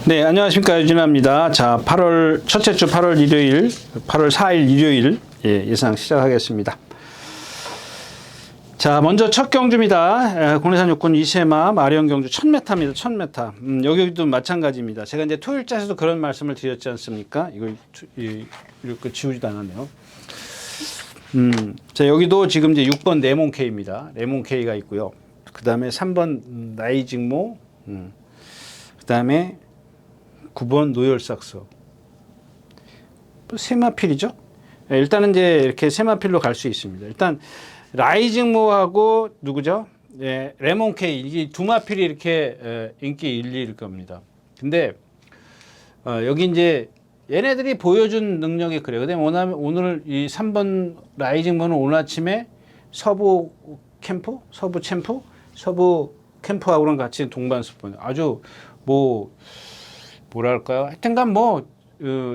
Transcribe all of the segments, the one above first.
네, 안녕하십니까. 유진아입니다. 자, 8월, 첫째 주 8월 일요일, 8월 4일 일요일, 예상 시작하겠습니다. 자, 먼저 첫 경주입니다. 국내산 육군 이세마 마리온 경주 1000m입니다. 1000m. 여기도 마찬가지입니다. 제가 이제 토요일자에서도 그런 말씀을 드렸지 않습니까? 이렇게 지우지도 않았네요. 자, 여기도 지금 이제 6번 레몬케이입니다. 레몬케이가 있고요. 그 다음에 3번 라이징모, 그 다음에 9번 노열삭서. 세마필이죠? 일단은 이제 이렇게 세마필로 갈 수 있습니다. 일단 라이징모하고 누구죠? 레몬케이. 이게 두 마필이 이렇게 인기 1위일 겁니다. 근데 여기 이제 얘네들이 보여준 능력이 그래요. 그다음에 오늘 이 3번 라이징모는 오늘 아침에 서부 캠프하고랑 같이 동반습본. 아주 뭐랄까요? 하여튼간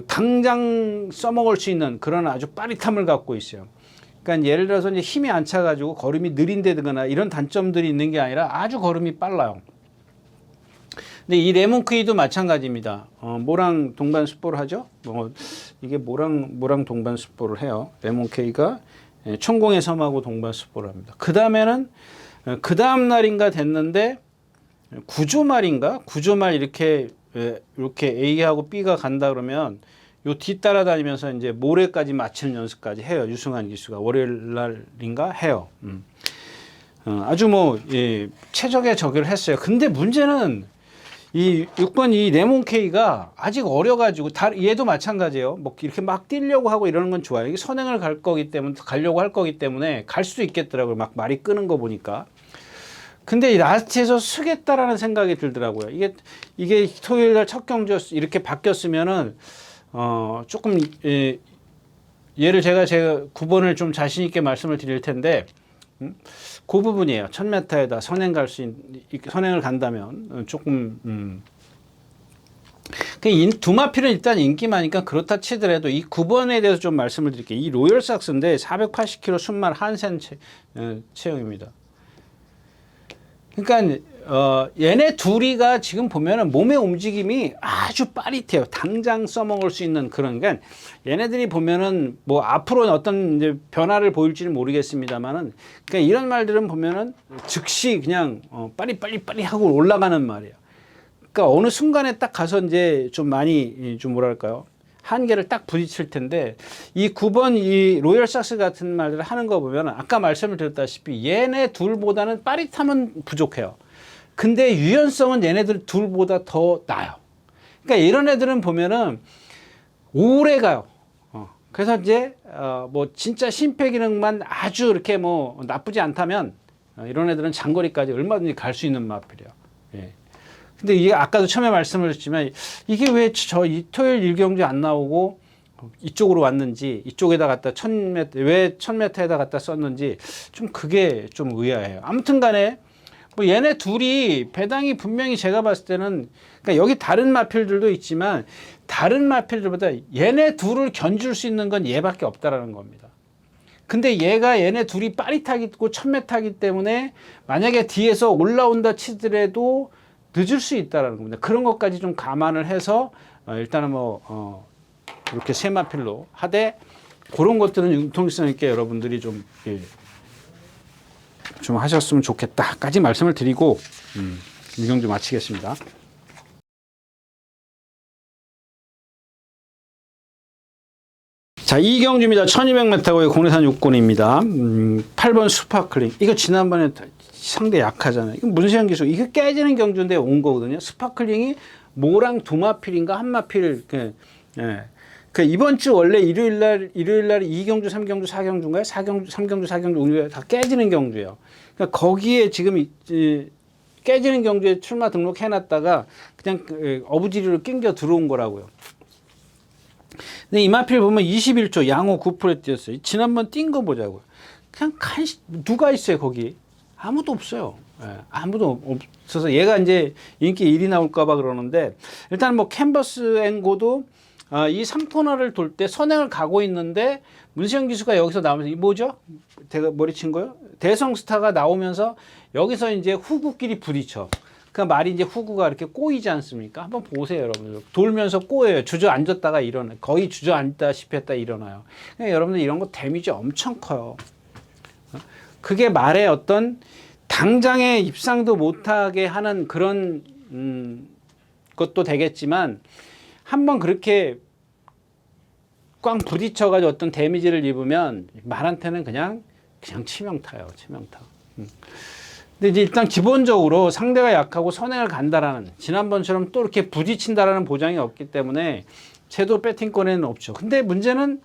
당장 써먹을 수 있는 그런 아주 빠릿함을 갖고 있어요. 그러니까 예를 들어서 이제 힘이 안 차가지고 걸음이 느린다거나 이런 단점들이 있는 게 아니라 아주 걸음이 빨라요. 근데 이 레몬케이도 마찬가지입니다. 모랑 동반 숫보를 하죠. 이게 모랑 동반 숫보를 해요. 레몬케이가 천공의 섬하고 동반 숫보를 합니다. 그 다음에는 그 다음 날인가 됐는데 구조말 이렇게 A하고 B가 간다 그러면 요 뒤 따라다니면서 이제 모레까지 맞추는 연습까지 해요. 유승환 기수가 월요일 날인가 해요. 아주 최적의 저기를 했어요. 근데 문제는 이 6번 이 레몬케이가 아직 어려가지고 얘도 마찬가지예요. 이렇게 막 뛰려고 하고 이러는 건 좋아요. 이게 선행을 가려고 할 거기 때문에 갈 수도 있겠더라고요. 막 말이 끄는 거 보니까. 근데 라스트에서 쓰겠다라는 생각이 들더라고요. 이게 토요일 날 첫 경주 이렇게 바뀌었으면은 조금 얘를 제가 9번을 좀 자신 있게 말씀을 드릴 텐데 그 부분이에요. 1000m에다 선행을 간다면 조금 두 마필은 일단 인기 많으니까 그렇다 치더라도 이 9번에 대해서 좀 말씀을 드릴게요. 이 로열삭스인데 480kg 순말 한센 체형입니다. 그러니까 얘네 둘이가 지금 보면은 몸의 움직임이 아주 빠릿해요. 당장 써먹을 수 있는 그런. 그러니까 얘네들이 보면은 앞으로 어떤 이제 변화를 보일지는 모르겠습니다만은, 그러니까 이런 말들은 보면은 즉시 그냥 빨리 하고 올라가는 말이에요. 그러니까 어느 순간에 딱 가서 이제 좀 많이 좀 뭐랄까요, 한계를 딱 부딪힐 텐데, 이 9번 이 로열삭스 같은 말들을 하는 거 보면 아까 말씀을 드렸다시피 얘네 둘보다는 빠릿함은 부족해요. 근데 유연성은 얘네들 둘보다 더 나아요. 그러니까 이런 애들은 보면은 오래 가요. 그래서 이제 진짜 심폐기능만 아주 이렇게 나쁘지 않다면 이런 애들은 장거리까지 얼마든지 갈 수 있는 마필이에요. 예. 근데 이게 아까도 처음에 말씀을 했지만 이게 왜 이 토요일 1경주 안 나오고 이쪽으로 왔는지, 이쪽에다 갖다 1000m, 왜 1000m에다 갖다 썼는지 좀 그게 좀 의아해요. 아무튼 간에 얘네 둘이 배당이 분명히 제가 봤을 때는, 그러니까 여기 다른 마필들도 있지만 다른 마필들보다 얘네 둘을 견줄 수 있는 건 얘밖에 없다라는 겁니다. 근데 얘네 둘이 빠릿하고 1000m이기 때문에 만약에 뒤에서 올라온다 치더라도 늦을 수 있다라는 겁니다. 그런 것까지 좀 감안을 해서 일단은 이렇게 세 마필로 하되, 그런 것들은 융통성 있게 여러분들이 좀 하셨으면 좋겠다까지 말씀을 드리고 이 경주 마치겠습니다. 자, 이 경주입니다. 1200m고요. 국내산 육군입니다. 8번 스파클링. 이거 지난번에 상대 약하잖아요. 이거 문세영 기수, 이거 깨지는 경주인데 온 거거든요. 스파클링이 모랑 두 마필인가 한 마필, 이번 주 원래 일요일 날 2경주, 3경주, 4경주인가요? 3경주, 4경주 다 깨지는 경주예요. 그러니까 거기에 지금 깨지는 경주에 출마 등록해놨다가 그냥 어부지리로 낑겨 들어온 거라고요. 근데 이 마필 보면 21초 양호 9% 뛰었어요. 지난번 뛴 거 보자고요. 그냥 누가 있어요, 거기? 아무도 없어요. 아무도 없어서 얘가 이제 인기 1위 나올까봐 그러는데, 일단 캔버스 앵고도 이 3코너를 돌 때 선행을 가고 있는데 문세영 기수가 여기서 나오면서 이 뭐죠? 제가 머리 친 거요? 대성스타가 나오면서 여기서 이제 후구끼리 부딪혀. 그 말이 이제 후구가 이렇게 꼬이지 않습니까? 한번 보세요, 여러분들. 돌면서 꼬여요. 주저앉았다가 일어나요. 거의 주저앉다시피 했다 일어나요. 그러니까 여러분들 이런 거 데미지 엄청 커요. 그게 말의 어떤 당장의 입상도 못하게 하는 그런 것도 되겠지만 한번 그렇게 꽝 부딪혀가지고 어떤 데미지를 입으면 말한테는 그냥 치명타요. 치명타. 근데 이제 일단 기본적으로 상대가 약하고 선행을 간다라는, 지난번처럼 또 이렇게 부딪힌다라는 보장이 없기 때문에 제도 배팅권에는 없죠. 근데 문제는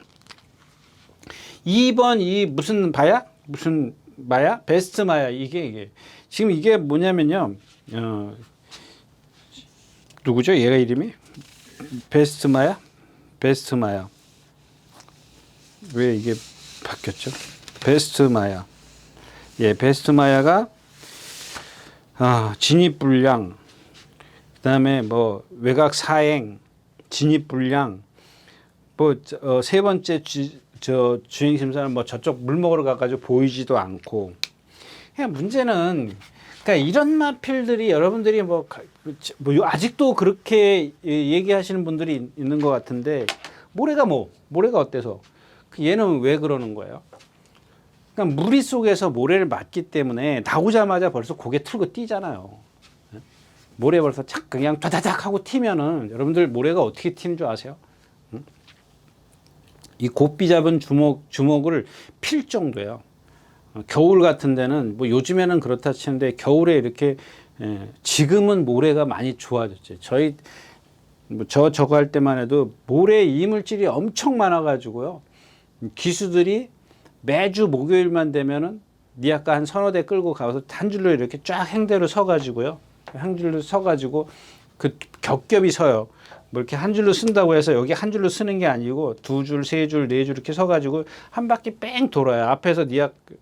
2번 이 무슨 바야? 무슨 마야? 베스트 마야. 이게 지금 이게 뭐냐면요. 누구죠? 얘가 이름이? 베스트 마야? 베스트 마야. 왜 이게 바뀌었죠? 베스트 마야. 예, 베스트 마야가 진입 불량, 그다음에 뭐 외곽 사행, 진입 불량, 뭐 세 번째 주행 심사는 뭐 저쪽 물 먹으러 가가지고 보이지도 않고. 그냥 문제는 그러니까 이런 마필들이 여러분들이 뭐 아직도 그렇게 얘기하시는 분들이 있는 것 같은데 모래가 어때서? 얘는 왜 그러는 거예요? 그러니까 무리 속에서 모래를 맞기 때문에 나오자마자 벌써 고개 틀고 뛰잖아요. 모래 벌써 착 그냥 다다닥 하고 튀면은 여러분들 모래가 어떻게 튀는 줄 아세요? 이 곱비 잡은 주먹을 필 정도예요. 겨울 같은 데는 뭐 요즘에는 그렇다 치는데 겨울에 이렇게 지금은 모래가 많이 좋아졌죠. 저거 할 때만 해도 모래 이물질이 엄청 많아가지고요. 기수들이 매주 목요일만 되면은 니아까 한 서너 대 끌고 가서 한 줄로 이렇게 쫙 행대로 서가지고요. 한 줄로 서가지고 그 겹겹이 서요. 뭐 이렇게 한 줄로 쓴다고 해서 여기 한 줄로 쓰는 게 아니고 두 줄, 세 줄, 네 줄 이렇게 서가지고 한 바퀴 뺑 돌아요. 앞에서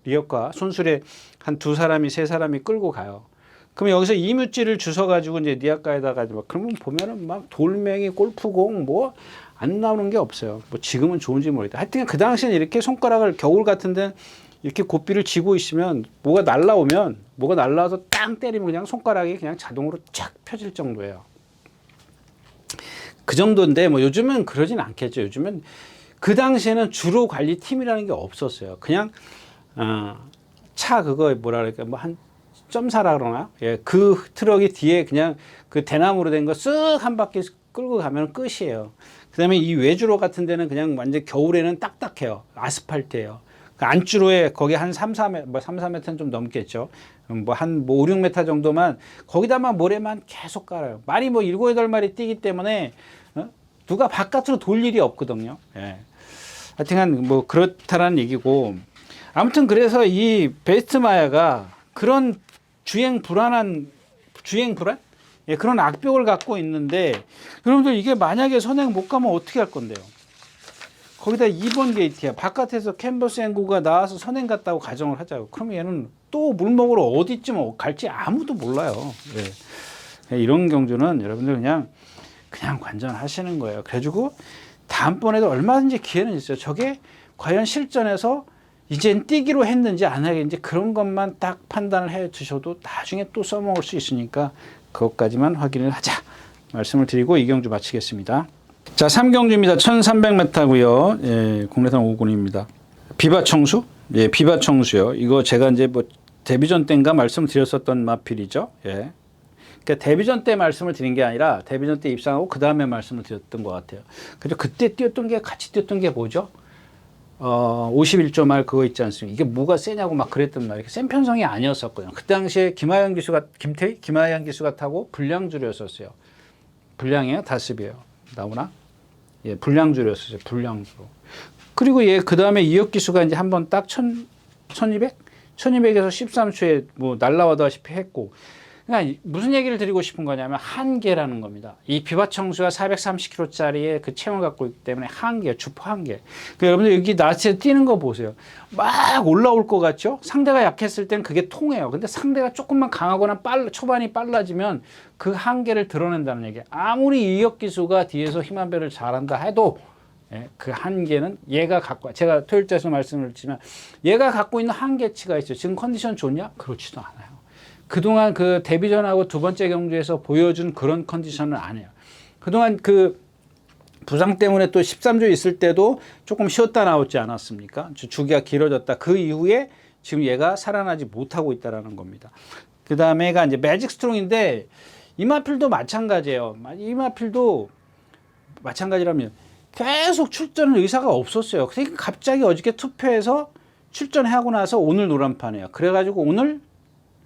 니아과 손술에 한 두 사람이 세 사람이 끌고 가요. 그럼 여기서 이물질을 주워가지고 이제 니아과에다가 그러면 보면은 막 돌멩이, 골프공 뭐 안 나오는 게 없어요. 뭐 지금은 좋은지 모르겠다. 하여튼 그 당시에는 이렇게 손가락을 겨울 같은 데는 이렇게 고삐를 쥐고 있으면 뭐가 날라와서 땅 때리면 그냥 손가락이 그냥 자동으로 쫙 펴질 정도예요. 그 정도인데 뭐 요즘은 그러진 않겠죠. 요즘은 그 당시에는 주로 관리팀이라는 게 없었어요. 그냥 차 그거 뭐라 그럴까 뭐 한 점사라 그러나? 예, 그 트럭이 뒤에 그냥 그 대나무로 된 거 쓱 한 바퀴 끌고 가면 끝이에요. 그다음에 이 외주로 같은 데는 그냥 완전 겨울에는 딱딱해요. 아스팔트예요. 그 안주로에 거기 한 3-4m, 뭐 3-4m는 좀 넘겠죠. 뭐 한 5-6m 정도만 거기다만 모래만 계속 깔아요. 말이 뭐 7-8마리 뛰기 때문에 누가 바깥으로 돌 일이 없거든요. 예. 하여튼 뭐 그렇다라는 얘기고, 아무튼 그래서 이 베스트 마야가 그런 주행 불안? 예, 그런 악병을 갖고 있는데 여러분들 이게 만약에 선행 못 가면 어떻게 할 건데요? 거기다 2번 게이트야. 바깥에서 캔버스 앵구가 나와서 선행 갔다고 가정을 하자고. 그러면 얘는 또 물 먹으러 어디쯤 갈지 아무도 몰라요. 예. 이런 경주는 여러분들 그냥 관전하시는 거예요. 그래가지고 다음번에도 얼마든지 기회는 있어요. 저게 과연 실전에서 이젠 뛰기로 했는지 안 하겠는지 그런 것만 딱 판단을 해 주셔도 나중에 또 써먹을 수 있으니까 그것까지만 확인을 하자 말씀을 드리고 이 경주 마치겠습니다. 자, 3경주입니다. 1300m고요. 예, 국내산 5군입니다. 비바청수? 예, 비바청수요. 이거 제가 이제 뭐 데뷔전 때인가 말씀드렸었던 마필이죠. 예. 그러니까 데뷔전 때 말씀을 드린 게 아니라 데뷔전 때 입상하고 그 다음에 말씀을 드렸던 것 같아요. 그래서 그때 같이 뛰었던 게 뭐죠? 51조 말 그거 있지 않습니까? 이게 뭐가 세냐고 막 그랬단 말이에요. 센 편성이 아니었었거든요. 그 당시에 김하영 기수가 타고 불량주였었어요. 불량이에요? 다습이에요? 나오나? 예, 불량주였었어요. 불량주로. 그리고 그 다음에 이혁 기수가 이제 한번 딱 1200? 1200에서 13초에 뭐 날라와다시피 했고, 그러니까 무슨 얘기를 드리고 싶은 거냐면 한계라는 겁니다. 이 비바청수가 430kg짜리의 그 체형을 갖고 있기 때문에 한계, 주포 한계. 그러니까 여러분들 여기 나체 뛰는 거 보세요. 막 올라올 것 같죠? 상대가 약했을 땐 그게 통해요. 근데 상대가 조금만 강하거나 초반이 빨라지면 그 한계를 드러낸다는 얘기예요. 아무리 이혁 기수가 뒤에서 힘 한 배를 잘한다 해도 그 한계는 얘가 제가 토요일 때에서 말씀을 드리지만 얘가 갖고 있는 한계치가 있어요. 지금 컨디션 좋냐? 그렇지도 않아요. 그동안 그 데뷔전하고 두 번째 경주에서 보여준 그런 컨디션은 아니에요. 그동안 그 부상 때문에 또 13주 있을 때도 조금 쉬었다 나왔지 않았습니까? 주기가 길어졌다. 그 이후에 지금 얘가 살아나지 못하고 있다라는 겁니다. 그 다음에가 이제 매직 스트롱인데 이마필도 마찬가지예요. 이마필도 마찬가지라면 계속 출전 의사가 없었어요. 그러니까 갑자기 어저께 투표해서 출전하고 나서 오늘 노란판이에요. 그래가지고 오늘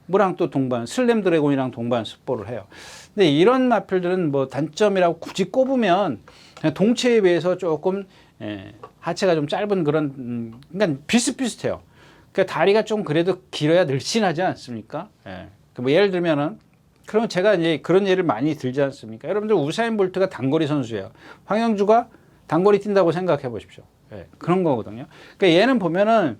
뭐랑 또 동반, 슬램 드래곤이랑 동반 스포를 해요. 근데 이런 마필들은 뭐 단점이라고 굳이 꼽으면 그냥 동체에 비해서 조금 하체가 좀 짧은 그런 그러니까 비슷비슷해요. 그러니까 다리가 좀 그래도 길어야 늘씬하지 않습니까? 뭐 예를 들면은 그럼 제가 이제 그런 예를 많이 들지 않습니까? 여러분들 우사인 볼트가 단거리 선수예요. 황영주가 단거리 뛴다고 생각해 보십시오. 그런 거거든요. 그러니까 얘는 보면은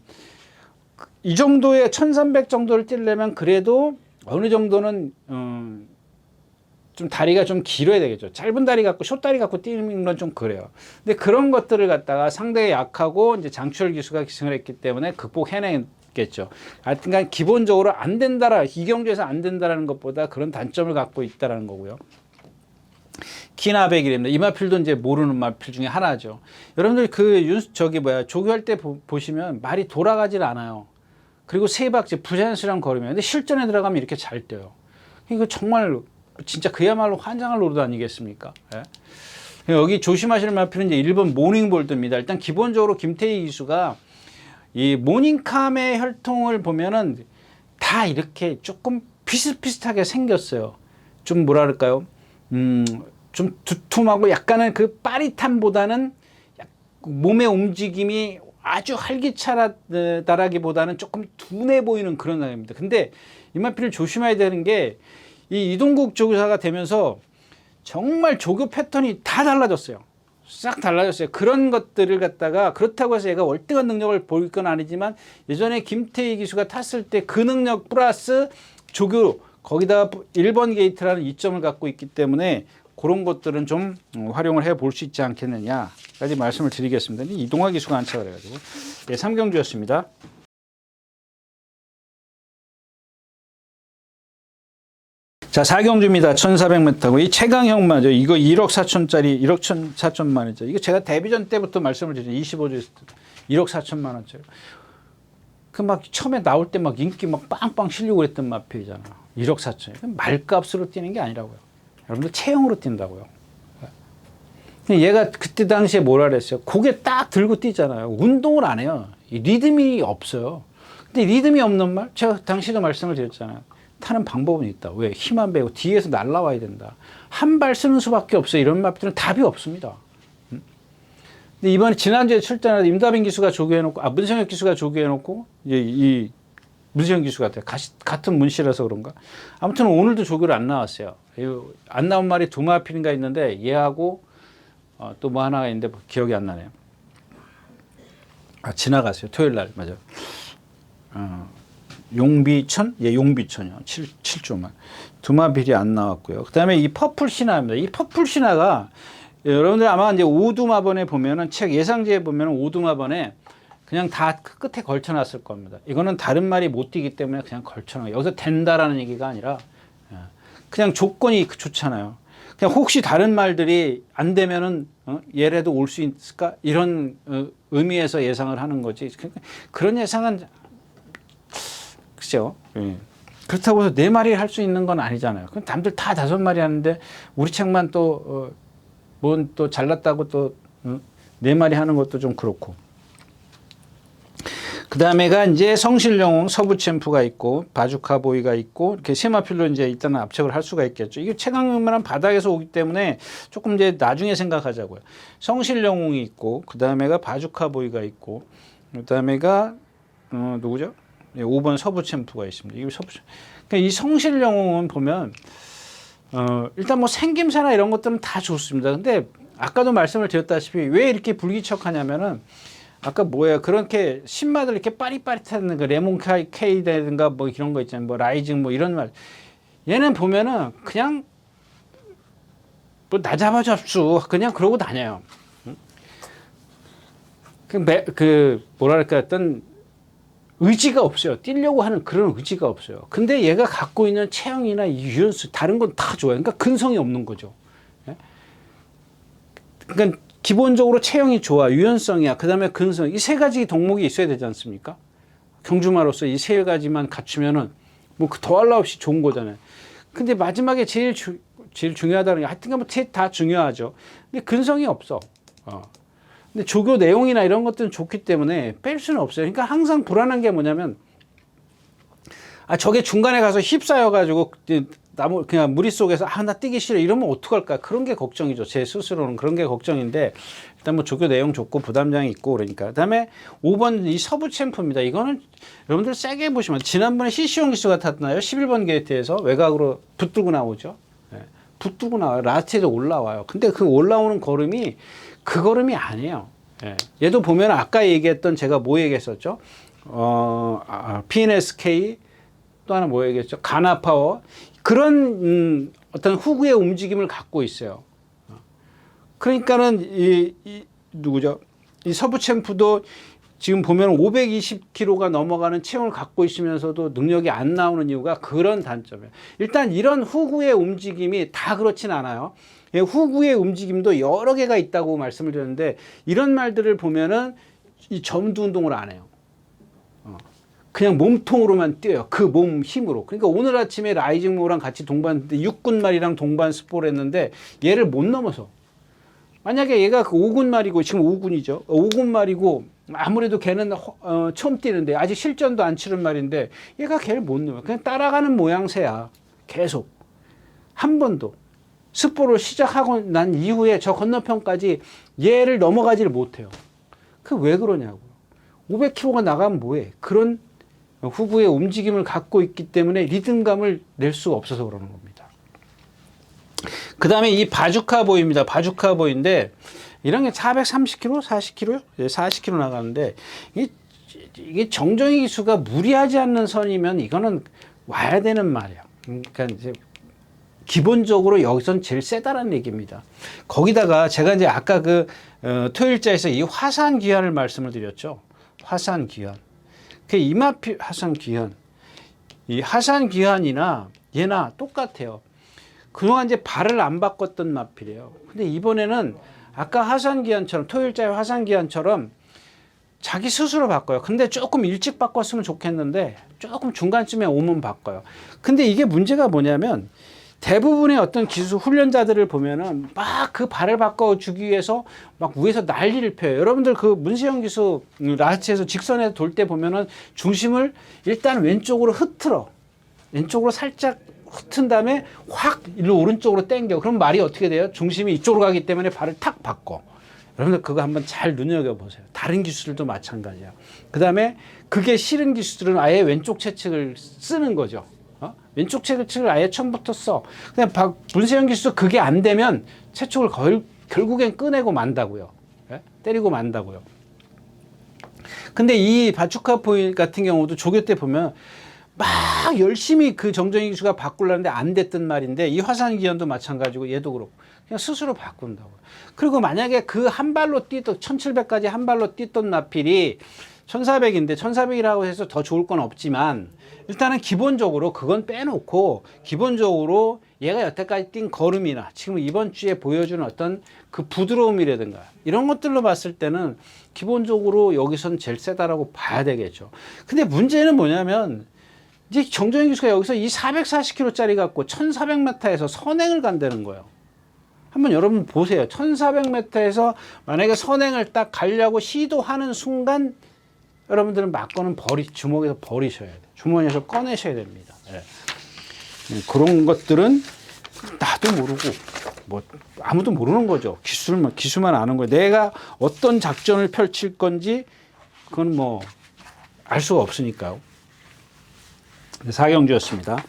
이 정도의 1300 정도를 뛰려면 그래도 어느 정도는 좀 다리가 좀 길어야 되겠죠. 짧은 다리 갖고 숏다리 갖고 뛰는 건 좀 그래요. 근데 그런 것들을 갖다가 상대가 약하고 이제 장추열 기수가 기승을 했기 때문에 극복해냈겠죠. 하여튼간 기본적으로 안 된다라 이 경주에서 안 된다라는 것보다 그런 단점을 갖고 있다라는 거고요. 키나백이랍니다. 이마필도 이제 모르는 마필 중에 하나죠. 여러분들 조교할 때 보시면 말이 돌아가질 않아요. 그리고 세 박자 부자연스러운 걸음이에요. 근데 실전에 들어가면 이렇게 잘 뛰어요. 이거 정말 진짜 그야말로 환장할 노릇 아니겠습니까? 여기 조심하시는 마필은 이제 1번 모닝볼트입니다. 일단 기본적으로 김태희 기수가 이 모닝캄의 혈통을 보면은 다 이렇게 조금 비슷비슷하게 생겼어요. 좀 뭐랄까요? 좀 두툼하고 약간은 그 빠릿함보다는 몸의 움직임이 아주 활기차다라기보다는 조금 둔해 보이는 그런 사람입니다. 근데 이마필을 조심해야 되는 게 이 이동국 조교사가 되면서 정말 조교 패턴이 다 달라졌어요. 싹 달라졌어요. 그런 것들을 갖다가 그렇다고 해서 얘가 월등한 능력을 보일 건 아니지만 예전에 김태희 기수가 tas을 때 그 능력 플러스 조교 거기다가 1번 게이트라는 이점을 갖고 있기 때문에 그런 것들은 좀 활용을 해 볼 수 있지 않겠느냐까지 말씀을 드리겠습니다. 이동화 기수가 안 차가 그래가지고 3경주였습니다. 자, 4경주입니다. 1400m고 이 최강형마죠. 이거 1억 4천짜리 1억 4천만 원짜리. 이거 제가 데뷔전 때부터 말씀을 드린 25주 1억 4천만 원짜리. 그 막 처음에 나올 때 막 인기 막 빵빵 실리고 그랬던 마필이잖아. 1억 4천. 말값으로 뛰는 게 아니라고요. 여러분들 체형으로 뛴다고요. 얘가 그때 당시에 뭐라 그랬어요? 고개 딱 들고 뛰잖아요. 운동을 안 해요. 리듬이 없어요. 근데 리듬이 없는 말, 제가 당시도 말씀을 드렸잖아요. 타는 방법은 있다. 왜? 힘 안 빼고 뒤에서 날라와야 된다. 한 발 쓰는 수밖에 없어요. 이런 마필들은 답이 없습니다. 근데 이번에 지난주에 출전한 임다빈 기수가 조교해놓고, 문성혁 기수가 조교해놓고, 이 문성혁 기수가 같은 문씨라서 그런가? 아무튼 오늘도 조교를 안 나왔어요. 안 나온 말이 두 마필인가 있는데 얘하고 또 뭐 하나가 있는데 기억이 안 나네요. 지나갔어요. 토요일 날 맞아. 용비천? 예, 용비천이요. 7조만. 두 마필이 안 나왔고요. 그 다음에 이 퍼플 신화입니다. 이 퍼플 신화가 여러분들 아마 이제 오두마번에 보면은 책 예상지에 보면은 오두마번에 그냥 다 끝에 걸쳐놨을 겁니다. 이거는 다른 말이 못 뛰기 때문에 그냥 걸쳐놔요. 여기서 된다라는 얘기가 아니라 그냥 조건이 좋잖아요. 그냥 혹시 다른 말들이 안 되면은 얘라도 올 수 있을까? 이런 의미에서 예상을 하는 거지. 그런 예상은 글쎄요. 그렇다고 해서 네 마리 할 수 있는 건 아니잖아요. 그럼 남들 다 5마리 하는데 우리 책만 또 뭔 또 잘났다고 또 네 마리 하는 것도 좀 그렇고. 그 다음에가 이제 성실영웅 서부 챔프가 있고 바주카보이가 있고 이렇게 세 마필로 이제 일단은 압축을 할 수가 있겠죠. 이게 최강력만 바닥에서 오기 때문에 조금 이제 나중에 생각하자고요. 성실영웅이 있고 그 다음에가 바주카보이가 있고 그 다음에가 누구죠? 5번 서부 챔프가 있습니다. 이게 그러니까 이 성실영웅은 보면 일단 뭐 생김새나 이런 것들은 다 좋습니다. 근데 아까도 말씀을 드렸다시피 왜 이렇게 불기척하냐면은 아까 뭐야 그렇게 신마들 이렇게 빠릿빠릿한 그 레몬 케이라든가 뭐 이런 거 있잖아요. 뭐 라이징 뭐 이런 말. 얘는 보면은 그냥 뭐 나 잡아잡수 그냥 그러고 다녀요. 그 뭐랄까 어떤 의지가 없어요. 뛰려고 하는 그런 의지가 없어요. 근데 얘가 갖고 있는 체형이나 이 유연성, 다른 건 다 좋아요. 그러니까 근성이 없는 거죠. 예? 그러니까 기본적으로 체형이 좋아, 유연성이야, 그 다음에 근성, 이 세 가지 덕목이 있어야 되지 않습니까? 경주마로서 이 세 가지만 갖추면은 뭐 더할 나 없이 좋은 거잖아요. 근데 마지막에 제일 중요하다는 게 하여튼 뭐 다 중요하죠. 근데 근성이 없어. 근데 조교 내용이나 이런 것들은 좋기 때문에 뺄 수는 없어요. 그러니까 항상 불안한 게 뭐냐면, 저게 중간에 가서 휩싸여가지고 그냥 무리 속에서 나 뛰기 싫어 이러면 어떡할까, 그런 게 걱정이죠. 제 스스로는 그런 게 걱정인데, 일단 뭐 조교 내용 좋고 부담장이 있고 그러니까. 그다음에 5번 이 서부 챔프입니다. 이거는 여러분들 세게 보시면 지난번에 시시용 기수가 탔나요? 11번 게이트에서 외곽으로 붙들고 나오죠. 붙들고 나와요. 라스트에도 올라와요. 근데 그 올라오는 걸음이 그 걸음이 아니에요. 얘도 보면 아까 얘기했던, 제가 뭐 얘기했었죠? PNSK, 또 하나 뭐 얘기했죠? 가나파워. 그런 어떤 후구의 움직임을 갖고 있어요. 그러니까는 누구죠? 이 서부 챔프도 지금 보면 520kg가 넘어가는 체형을 갖고 있으면서도 능력이 안 나오는 이유가 그런 단점이에요. 일단 이런 후구의 움직임이 다 그렇진 않아요. 후구의 움직임도 여러 개가 있다고 말씀을 드렸는데, 이런 말들을 보면은 이 점두 운동을 안 해요. 그냥 몸통으로만 뛰어요. 그 몸 힘으로. 그러니까 오늘 아침에 라이징 모랑 같이 육군말이랑 동반 스포를 했는데 얘를 못 넘어서. 만약에 얘가 그 5군 말이고, 지금 5군이죠. 5군 말이고, 아무래도 걔는 처음 뛰는데 아직 실전도 안 치른 말인데 얘가 걔를 못 넘어. 그냥 따라가는 모양새야. 계속. 한 번도. 스포를 시작하고 난 이후에 저 건너편까지 얘를 넘어가지를 못해요. 그 왜 그러냐고요. 500km가 나가면 뭐해. 그런 후구의 움직임을 갖고 있기 때문에 리듬감을 낼 수가 없어서 그러는 겁니다. 그 다음에 이 바주카 보이입니다. 바주카 보이인데 이런 게 430km, 40km요? 40km 나가는데 이게 정정희 기수가 무리하지 않는 선이면 이거는 와야 되는 말이에요. 그러니까 이제 기본적으로 여기선 제일 세다라는 얘기입니다. 거기다가 제가 이제 아까 토요일자에서 이 화산 기한을 말씀을 드렸죠. 화산 기한. 그 이마피 화산 기한. 이 화산 기한이나 얘나 똑같아요. 그동안 이제 발을 안 바꿨던 마필이에요. 근데 이번에는 아까 화산기한처럼, 토요일자의 화산기한처럼 자기 스스로 바꿔요. 근데 조금 일찍 바꿨으면 좋겠는데 조금 중간쯤에 오면 바꿔요. 근데 이게 문제가 뭐냐면, 대부분의 어떤 기수 훈련자들을 보면은 막 그 발을 바꿔주기 위해서 막 위에서 난리를 펴요. 여러분들 그 문세영 기수 라스트에서 직선에 돌 때 보면은 중심을 일단 왼쪽으로 흐트러. 왼쪽으로 살짝 훑은 다음에 확 일로 오른쪽으로 당겨. 그럼 말이 어떻게 돼요? 중심이 이쪽으로 가기 때문에 발을 탁 바꿔. 여러분들 그거 한번 잘 눈여겨보세요. 다른 기수들도 마찬가지야. 그 다음에 그게 싫은 기수들은 아예 왼쪽 채측을 쓰는 거죠. 왼쪽 채측을 아예 처음부터 써. 그냥 문세영 기수도 그게 안 되면 채측을 결국엔 꺼내고 만다고요. 때리고 만다고요. 근데 이 바추카 포인 같은 경우도 조교 때 보면 막 열심히 그 정정희 기수가 바꾸려는데 안 됐던 말인데, 이 화산기현도 마찬가지고 얘도 그렇고 그냥 스스로 바꾼다고. 그리고 만약에 그 한 발로 뛰던 1700까지 한 발로 뛰던 나필이 1400인데 1400이라고 해서 더 좋을 건 없지만, 일단은 기본적으로 그건 빼놓고 기본적으로 얘가 여태까지 뛴 걸음이나 지금 이번 주에 보여주는 어떤 그 부드러움이라든가 이런 것들로 봤을 때는 기본적으로 여기선 제일 세다라고 봐야 되겠죠. 근데 문제는 뭐냐면, 이제 정정희 기수가 여기서 이 440kg짜리 갖고 1400m에서 선행을 간다는 거예요. 한번 여러분 보세요. 1400m에서 만약에 선행을 딱 가려고 시도하는 순간 여러분들은 막거는 주먹에서 버리셔야 돼요. 주머니에서 꺼내셔야 됩니다. 그런 것들은 나도 모르고 뭐 아무도 모르는 거죠. 기수만 아는 거예요. 내가 어떤 작전을 펼칠 건지 그건 뭐 알 수가 없으니까요. 4경주였습니다.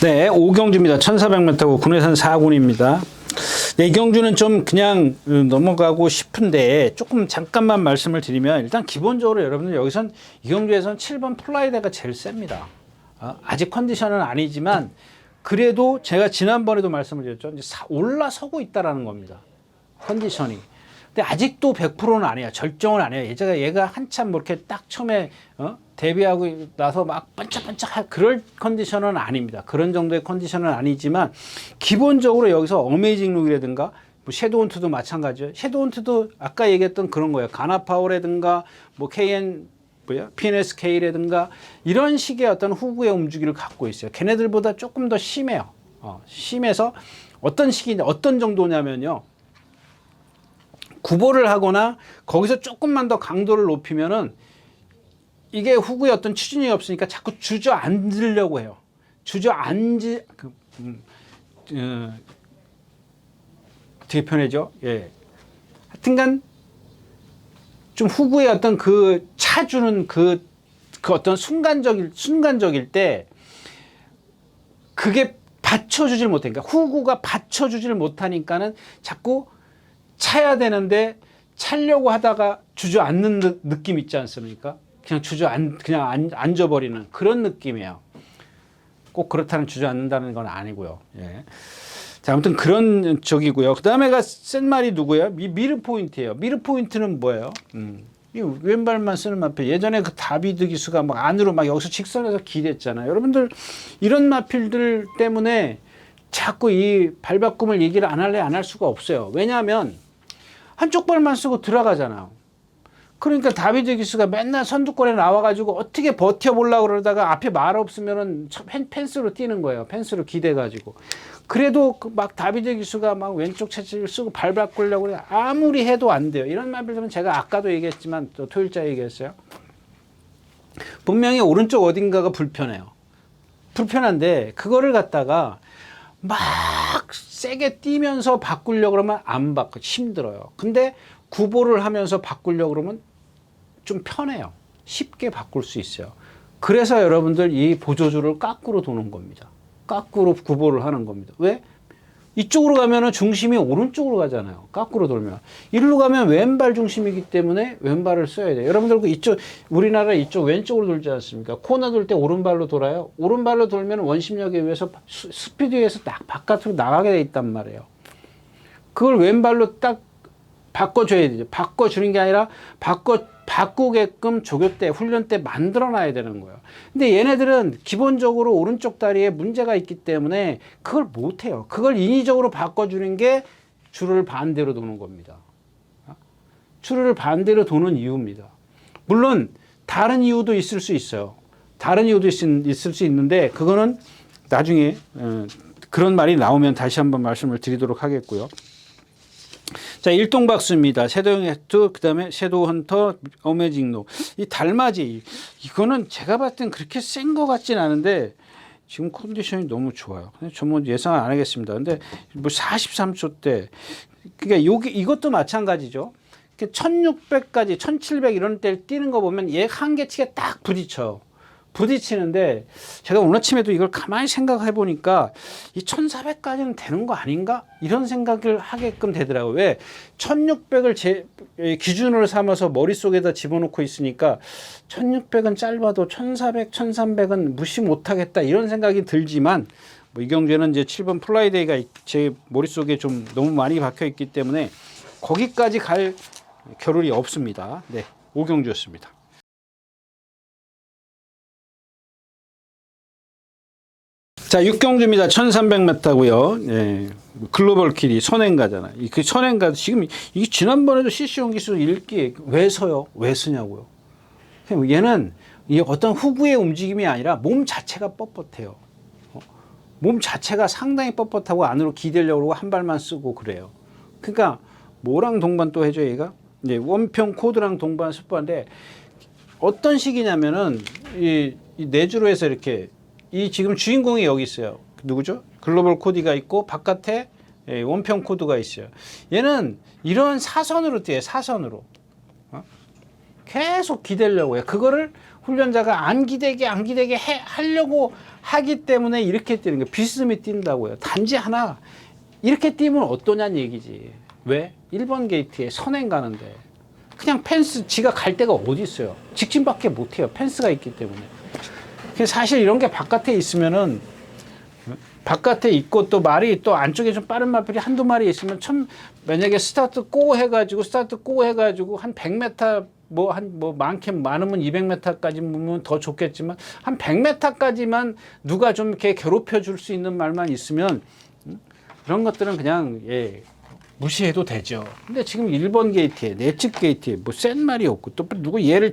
네, 5경주입니다. 1400m고 군해선 4군입니다. 네, 이 경주는 좀 그냥 넘어가고 싶은데 조금 잠깐만 말씀을 드리면, 일단 기본적으로 여러분들 여기선 이 경주에서는 7번 플라이드가 제일 셉니다. 아직 컨디션은 아니지만 그래도 제가 지난번에도 말씀을 드렸죠. 이제 올라서고 있다라는 겁니다. 컨디션이. 근데 아직도 100%는 아니에요. 절정은 아니에요. 얘가 한참 뭐 이렇게 딱 처음에 데뷔하고 나서 막 반짝반짝 그럴 컨디션은 아닙니다. 그런 정도의 컨디션은 아니지만 기본적으로 여기서 어메이징 룩이라든가 뭐 섀도우헌트도 마찬가지예요. 섀도우헌트도 아까 얘기했던 그런 거예요. 가나파워라든가 뭐 PNSK라든가 이런 식의 어떤 후구의 움직임을 갖고 있어요. 걔네들보다 조금 더 심해요. 심해서 어떤 정도냐면요. 구보를 하거나 거기서 조금만 더 강도를 높이면은 이게 후구에 어떤 추진력이 없으니까 자꾸 주저앉으려고 해요. 어떻게 표현하죠? 예. 하여튼간 좀 후구의 어떤 그 차주는 그 어떤 순간적일 때 그게 받쳐주질 못하니까 후구가 받쳐주질 못하니까는 자꾸 차야 되는데 차려고 하다가 주저앉는 느낌 있지 않습니까? 그냥 앉아버리는 그런 느낌이에요. 꼭 그렇다는 주저앉는다는 건 아니고요. 예. 자, 아무튼 그런 적이고요. 그 다음에가 센 말이 누구예요? 미르 포인트예요. 미르 포인트는 뭐예요? 이 왼발만 쓰는 마필. 예전에 그 다비드 기수가 막 안으로 막 여기서 직선해서 기댔잖아요. 여러분들 이런 마필들 때문에 자꾸 이 발바꿈을 얘기를 안 할 수가 없어요. 왜냐하면 한쪽 발만 쓰고 들어가잖아요. 그러니까 다비드 기수가 맨날 선두권에 나와가지고 어떻게 버텨보려고 그러다가 앞에 말 없으면은 펜스로 뛰는 거예요. 펜스로 기대가지고. 그래도 막 다비드 기수가 막 왼쪽 채찍을 쓰고 발 바꾸려고 그래. 아무리 해도 안 돼요. 이런 말 들으면 제가 아까도 얘기했지만 또 토요일자 얘기했어요. 분명히 오른쪽 어딘가가 불편해요. 불편한데 그거를 갖다가 막 세게 뛰면서 바꾸려고 그러면 안 바꿔. 힘들어요. 근데 구보를 하면서 바꾸려고 그러면 좀 편해요. 쉽게 바꿀 수 있어요. 그래서 여러분들 이 보조줄을 까꾸로 도는 겁니다. 까꾸로 구보를 하는 겁니다. 왜? 이쪽으로 가면은 중심이 오른쪽으로 가잖아요. 까꾸로 돌면. 이리로 가면 왼발 중심이기 때문에 왼발을 써야 돼요. 여러분들 우리나라 이쪽 왼쪽으로 돌지 않습니까? 코너 돌 때 오른발로 돌아요. 오른발로 돌면 원심력에 의해서 스피드에 의해서 딱 바깥으로 나가게 돼 있단 말이에요. 그걸 왼발로 딱 바꿔줘야 되죠. 바꿔주는 게 아니라 바꾸게끔 조교 때, 훈련 때 만들어놔야 되는 거예요. 근데 얘네들은 기본적으로 오른쪽 다리에 문제가 있기 때문에 그걸 못해요. 그걸 인위적으로 바꿔주는 게 줄을 반대로 도는 겁니다. 줄을 반대로 도는 이유입니다. 물론 다른 이유도 있을 수 있어요. 다른 이유도 있을 수 있는데 그거는 나중에 그런 말이 나오면 다시 한번 말씀을 드리도록 하겠고요. 자, 일동박수입니다. 섀도잉 해투, 그 다음에 섀도우 헌터, 어메이징 이 달맞이. 이거는 제가 봤을 땐 그렇게 센 것 같진 않은데 지금 컨디션이 너무 좋아요. 저 뭐 예상 안 하겠습니다. 근데 뭐 43초 때. 그러니까 이것도 마찬가지죠. 1600까지, 1700 이런 때 뛰는 거 보면 얘 한계치가 딱 부딪혀요. 부딪히는데 제가 오늘 아침에도 이걸 가만히 생각해 보니까 이 1400까지는 되는 거 아닌가? 이런 생각을 하게끔 되더라고요. 왜? 1600을 제 기준으로 삼아서 머릿속에다 집어넣고 있으니까 1600은 짧아도 1400, 1300은 무시 못하겠다 이런 생각이 들지만 뭐 이경재는 이제 7번 플라이데이가 제 머릿속에 좀 너무 많이 박혀 있기 때문에 거기까지 갈 겨를이 없습니다. 네, 오경주였습니다. 자, 육경주입니다. 1300m고요. 예, 글로벌 길이 선행가잖아. 그 선행가 지금 이 지난번에도 CC용 기술 읽기 왜 서요? 왜 쓰냐고요. 얘는 어떤 후구의 움직임이 아니라 몸 자체가 뻣뻣해요. 몸 자체가 상당히 뻣뻣하고 안으로 기대려고 그러고 한 발만 쓰고 그래요. 그러니까 뭐랑 동반 또 해줘 얘가? 이제 원평 코드랑 동반 습관인데 어떤 식이냐면은 이 내주로에서 이렇게 이 지금 주인공이 여기 있어요. 누구죠? 글로벌 코디가 있고 바깥에 원평 코드가 있어요. 얘는 이런 사선으로 뛰어요. 사선으로. 계속 기대려고 해요. 그거를 훈련자가 안 기대게 하려고 하기 때문에 이렇게 뛰는 거예요. 비스듬히 뛴다고요. 단지 하나 이렇게 뛰면 어떠냐는 얘기지. 왜? 1번 게이트에 선행 가는데 그냥 펜스 지가 갈 데가 어디 있어요. 직진밖에 못해요. 펜스가 있기 때문에. 사실 이런 게 바깥에 있으면은 바깥에 있고 또 말이 또 안쪽에 좀 빠른 마필이 한두 마리 있으면 참 만약에 스타트 고 해가지고 한 100m 뭐 많으면 200m까지 보면 더 좋겠지만 한 100m까지만 누가 좀 이렇게 괴롭혀 줄 수 있는 말만 있으면 그런 것들은 그냥 무시해도 되죠. 근데 지금 1번 게이트에 내측 게이트에 뭐 센 말이 없고 또 누구 얘를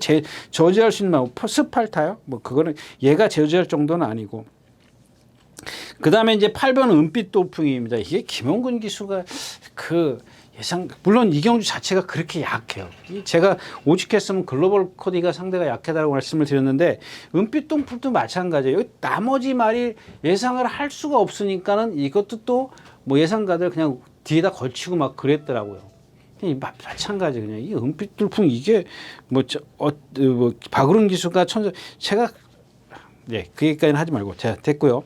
저지할 수 있는 말 스팔타요? 뭐 그거는 얘가 저지할 정도는 아니고. 그 다음에 이제 8번 은빛 돌풍입니다. 이게 김용근 기수가 물론 이경주 자체가 그렇게 약해요. 제가 오직했으면 글로벌 코디가 상대가 약하다고 말씀을 드렸는데 은빛 돌풍도 마찬가지예요. 나머지 말이 예상을 할 수가 없으니까는 이것도 또 뭐 예상가들 그냥 뒤에다 걸치고 막 그랬더라고요. 마찬가지 그냥 이 은빛 돌풍 이게 박우른 기수가 제가 그 얘기까지는 하지 말고 됐고요.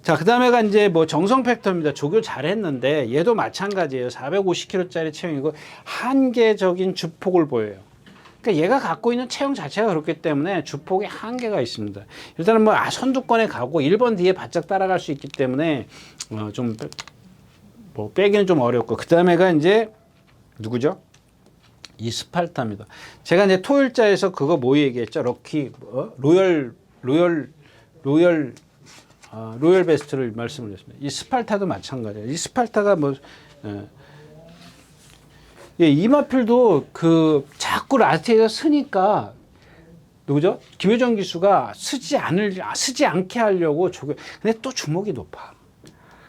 자, 그 다음에가 이제 뭐 정성 팩터입니다. 조교 잘했는데 얘도 마찬가지예요. 450kg짜리 체형이고 한계적인 주폭을 보여요. 그러니까 얘가 갖고 있는 체형 자체가 그렇기 때문에 주폭에 한계가 있습니다. 일단은 뭐 선두권에 가고 1번 뒤에 바짝 따라갈 수 있기 때문에 좀 뭐 빼기는 좀 어렵고 그 다음에가 이제 누구죠? 이 스팔타입니다. 제가 이제 토일자에서 그거 뭐 얘기했죠? 럭키 로열 베스트를 말씀을 드렸습니다. 이 스팔타도 마찬가지예요. 이 스팔타가 이마필도 자꾸 라스트에서 쓰니까 누구죠? 김효정 기수가 쓰지 않게 하려고 근데 또 주목이 높아.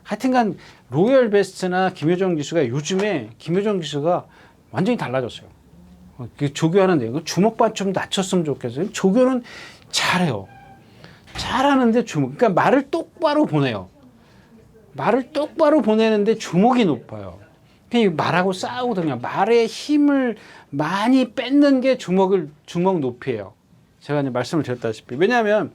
하여튼간 로열 베스트나 김효정 기수가 요즘에 김효정 기수가 완전히 달라졌어요. 조교하는데 주목반 좀 낮췄으면 좋겠어요. 조교는 잘해요. 잘하는데 그러니까 말을 똑바로 보내요. 말을 똑바로 보내는데 주목이 높아요. 그냥 말하고 싸우거든요. 말의 힘을 많이 뺏는 게 주먹 높이에요. 제가 이제 말씀을 드렸다시피. 왜냐하면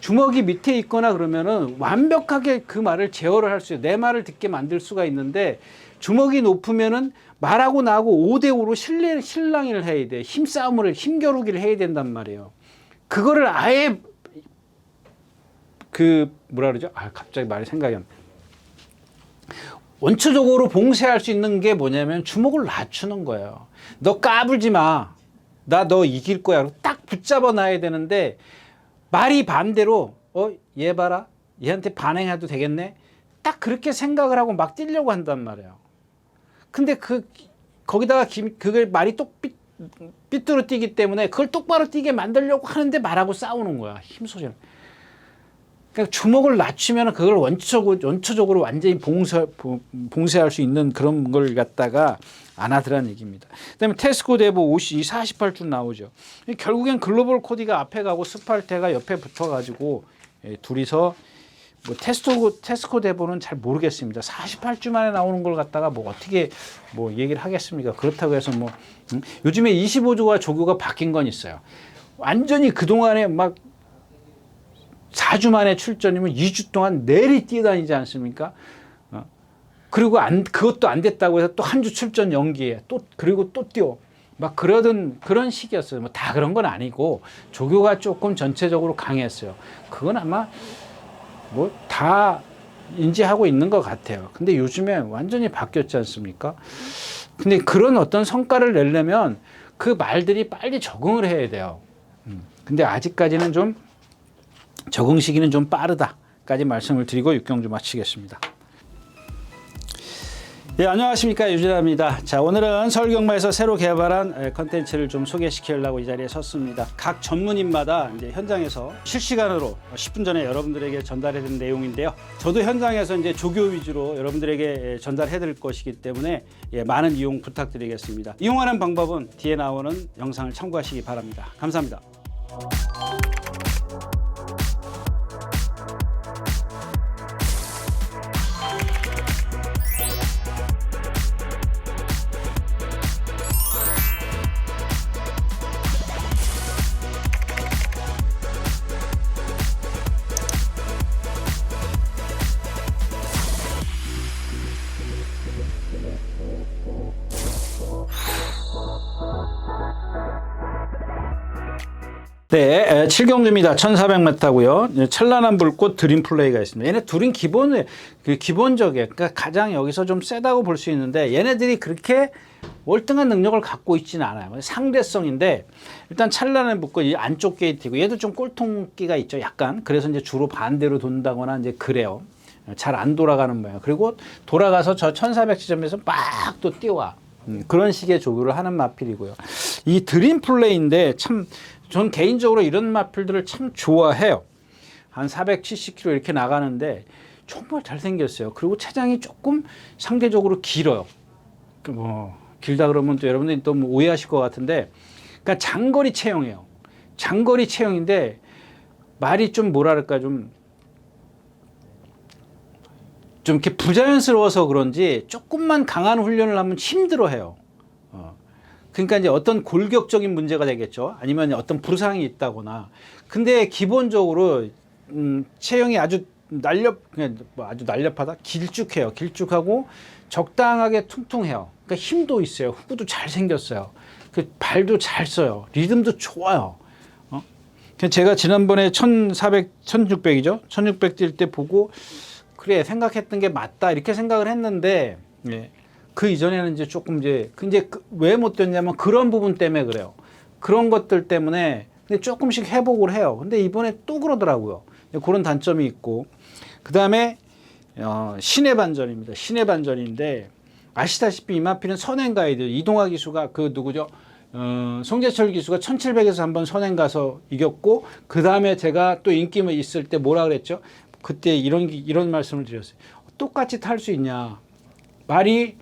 주먹이 밑에 있거나 그러면은 완벽하게 그 말을 제어를 할 수 있어요. 내 말을 듣게 만들 수가 있는데 주먹이 높으면은 말하고 나하고 5대5로 실랑이를 해야 돼. 힘겨루기를 해야 된단 말이에요. 그거를 아예 뭐라 그러죠? 갑자기 말이 생각이 안 나. 원초적으로 봉쇄할 수 있는 게 뭐냐면 주먹을 낮추는 거예요. 너 까불지 마. 나 너 이길 거야. 딱 붙잡아 놔야 되는데 말이 반대로 얘 봐라. 얘한테 반행해도 되겠네. 딱 그렇게 생각을 하고 막 뛰려고 한단 말이에요. 근데 거기다가 그걸 말이 삐뚤어 뛰기 때문에 그걸 똑바로 뛰게 만들려고 하는데 말하고 싸우는 거야. 힘소리를. 그러니까 주먹을 낮추면 그걸 원초적으로 완전히 봉쇄할 수 있는 그런 걸 갖다가 안 하더라는 얘기입니다. 그다음에 테스코 데보 48줄 나오죠. 결국엔 글로벌 코디가 앞에 가고 스팔테가 옆에 붙어가지고 둘이서 뭐 테스코 데보는 잘 모르겠습니다. 48주 만에 나오는 걸 갖다가 뭐 어떻게 뭐 얘기를 하겠습니까? 그렇다고 해서 요즘에 25조와 조교가 바뀐 건 있어요. 완전히 그동안에 막 4주 만에 출전이면 2주 동안 내리 뛰어다니지 않습니까? 그리고 그것도 안 됐다고 해서 또 한 주 출전 연기해. 그리고 또 뛰어. 막 그러던 그런 시기였어요. 뭐 다 그런 건 아니고 조교가 조금 전체적으로 강했어요. 그건 아마 뭐 다 인지하고 있는 것 같아요. 근데 요즘에 완전히 바뀌었지 않습니까? 근데 그런 어떤 성과를 내려면 그 말들이 빨리 적응을 해야 돼요. 근데 아직까지는 좀 적응 시기는 좀 빠르다까지 말씀을 드리고 육경주 마치겠습니다. 네, 안녕하십니까, 유진아입니다. 자, 오늘은 서울경마에서 새로 개발한 컨텐츠를 좀 소개시키려고 이 자리에 섰습니다. 각 전문인마다 이제 현장에서 실시간으로 10분 전에 여러분들에게 전달해드린 내용인데요. 저도 현장에서 이제 조교 위주로 여러분들에게 전달해드릴 것이기 때문에 많은 이용 부탁드리겠습니다. 이용하는 방법은 뒤에 나오는 영상을 참고하시기 바랍니다. 감사합니다. 네, 7경주입니다. 1400m고요. 찬란한 불꽃 드림 플레이가 있습니다. 얘네 둘은 기본적이에요. 그러니까 가장 여기서 좀 세다고 볼 수 있는데 얘네들이 그렇게 월등한 능력을 갖고 있지는 않아요. 상대성인데 일단 찬란한 불꽃 이 안쪽 게이트고 얘도 좀 꼴통기가 있죠. 약간. 그래서 이제 주로 반대로 돈다거나 이제 그래요. 잘 안 돌아가는 모양. 그리고 돌아가서 저 1400 지점에서 막 또 뛰어와. 그런 식의 조교를 하는 마필이고요. 이 드림 플레이인데 참 전 개인적으로 이런 마필들을 참 좋아해요. 한 470km 이렇게 나가는데 정말 잘생겼어요. 그리고 체장이 조금 상대적으로 길어요. 뭐 길다 그러면 또 여러분들이 또 오해하실 것 같은데, 그러니까 장거리 체형이에요. 장거리 체형인데 말이 좀 뭐랄까 좀 이렇게 부자연스러워서 그런지 조금만 강한 훈련을 하면 힘들어해요. 그러니까 이제 어떤 골격적인 문제가 되겠죠. 아니면 어떤 부상이 있다거나. 근데 기본적으로 체형이 아주 아주 날렵하다. 길쭉해요. 길쭉하고 적당하게 퉁퉁해요. 그러니까 힘도 있어요. 후구도 잘 생겼어요. 그 발도 잘 써요. 리듬도 좋아요. 제가 지난번에 1400, 1600이죠. 1600 뛸 때 보고 그래 생각했던 게 맞다 이렇게 생각을 했는데, 예. 그 이전에는 이제 조금 이제 왜 못 됐냐면 그런 부분 때문에 그래요. 그런 것들 때문에 근데 조금씩 회복을 해요. 근데 이번에 또 그러더라고요. 그런 단점이 있고, 그 다음에 신의 반전입니다. 신의 반전인데 아시다시피 이마필은 선행 가이드 이동화 기수가 그 누구죠? 송재철 기수가 1700에서 한번 선행 가서 이겼고, 그 다음에 제가 또 인기 있을 때 뭐라 그랬죠? 그때 이런 말씀을 드렸어요. 똑같이 탈 수 있냐? 말이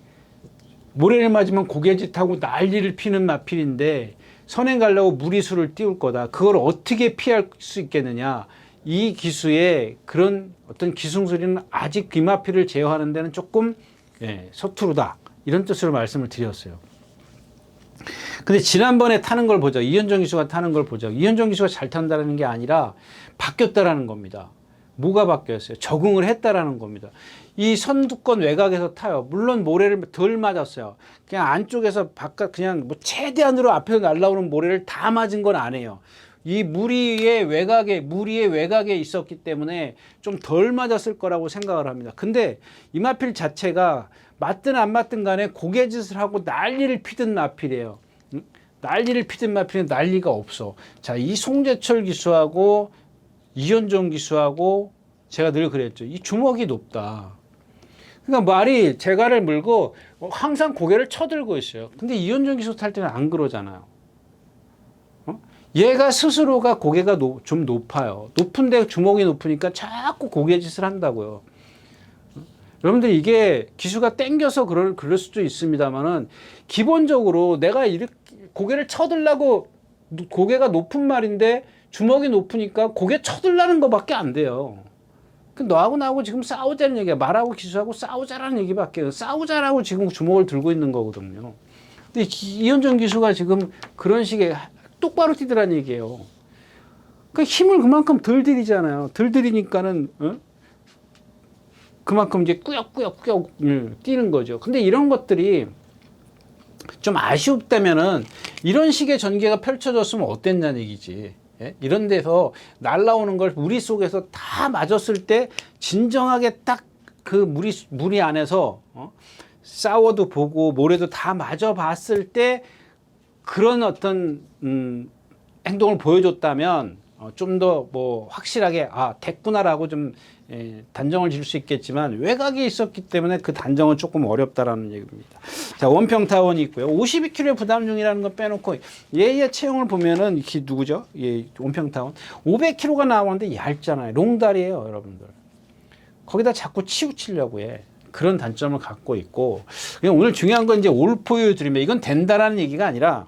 모래를 맞으면 고개짓하고 난리를 피는 마필인데 선행 가려고 무리수를 띄울 거다. 그걸 어떻게 피할 수 있겠느냐? 이 기수의 그런 어떤 기승술이는 아직 이 마필을 제어하는 데는 조금 서투르다. 이런 뜻으로 말씀을 드렸어요. 근데 지난번에 타는 걸 보죠. 이현정 기수가 타는 걸 보죠. 이현정 기수가 잘 탄다는 게 아니라 바뀌었다라는 겁니다. 뭐가 바뀌었어요? 적응을 했다라는 겁니다. 이 선두권 외곽에서 타요. 물론 모래를 덜 맞았어요. 그냥 안쪽에서 바깥 그냥 뭐 최대한으로 앞에서 날라오는 모래를 다 맞은 건 아니에요. 이 무리의 외곽에 있었기 때문에 좀 덜 맞았을 거라고 생각을 합니다. 근데 이마필 자체가 맞든 안 맞든 간에 고개짓을 하고 난리를 피든 마필이에요. 난리를 피든 마필은 난리가 없어. 자, 이 송재철 기수하고 이현종 기수하고 제가 늘 그랬죠. 이 주먹이 높다. 그러니까 말이 재갈을 물고 항상 고개를 쳐들고 있어요. 근데 이현종 기수 탈 때는 안 그러잖아요. 얘가 스스로가 고개가 좀 높아요. 높은데 주먹이 높으니까 자꾸 고개짓을 한다고요. 여러분들 이게 기수가 땡겨서 그럴 수도 있습니다만은 기본적으로 내가 이렇게 고개를 쳐들라고 고개가 높은 말인데 주먹이 높으니까 고개 쳐들라는 것밖에 안 돼요. 너하고 나하고 지금 싸우자는 얘기야. 말하고 기수하고 싸우자라는 얘기밖에 해요. 싸우자라고 지금 주먹을 들고 있는 거거든요. 근데 이현정 기수가 지금 그런 식의 똑바로 뛰더란 얘기예요. 그 힘을 그만큼 덜 들이잖아요. 덜 들이니까는 그만큼 이제 꾸역꾸역 뛰는 거죠. 근데 이런 것들이 좀 아쉬웠다면은 이런 식의 전개가 펼쳐졌으면 어땠냐는 얘기지. 예? 이런 데서 날라오는 걸 무리 속에서 다 맞았을 때 진정하게 딱 그 무리 안에서 싸워도 보고 모래도 다 맞아 봤을 때 그런 어떤 행동을 보여줬다면 좀 더 뭐 확실하게 됐구나라고 좀 단정을 지을 수 있겠지만 외곽에 있었기 때문에 그 단정은 조금 어렵다라는 얘기입니다. 자, 원평타원이 있고요. 52kg 부담 중이라는 거 빼놓고 얘의 체형을 보면은 이게 누구죠? 원평타원 500kg가 나오는데 얇잖아요. 롱다리예요, 여러분들. 거기다 자꾸 치우치려고 해. 그런 단점을 갖고 있고, 오늘 중요한 건 이제 올포유 드립니다. 이건 된다라는 얘기가 아니라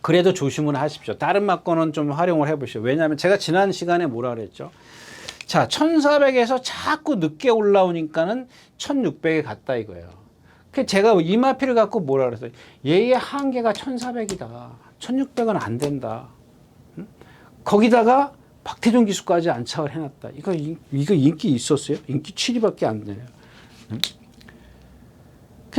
그래도 조심을 하십시오. 다른 막거는 좀 활용을 해보시오. 왜냐하면 제가 지난 시간에 뭐라 그랬죠? 자, 1400에서 자꾸 늦게 올라오니까는 1600에 갔다 이거예요. 제가 이마피를 갖고 뭐라 그랬어요? 얘의 한계가 1400이다. 1600은 안 된다. 거기다가 박태종 기수까지 안착을 해놨다. 이거 인기 있었어요? 인기 7위밖에 안 되네요.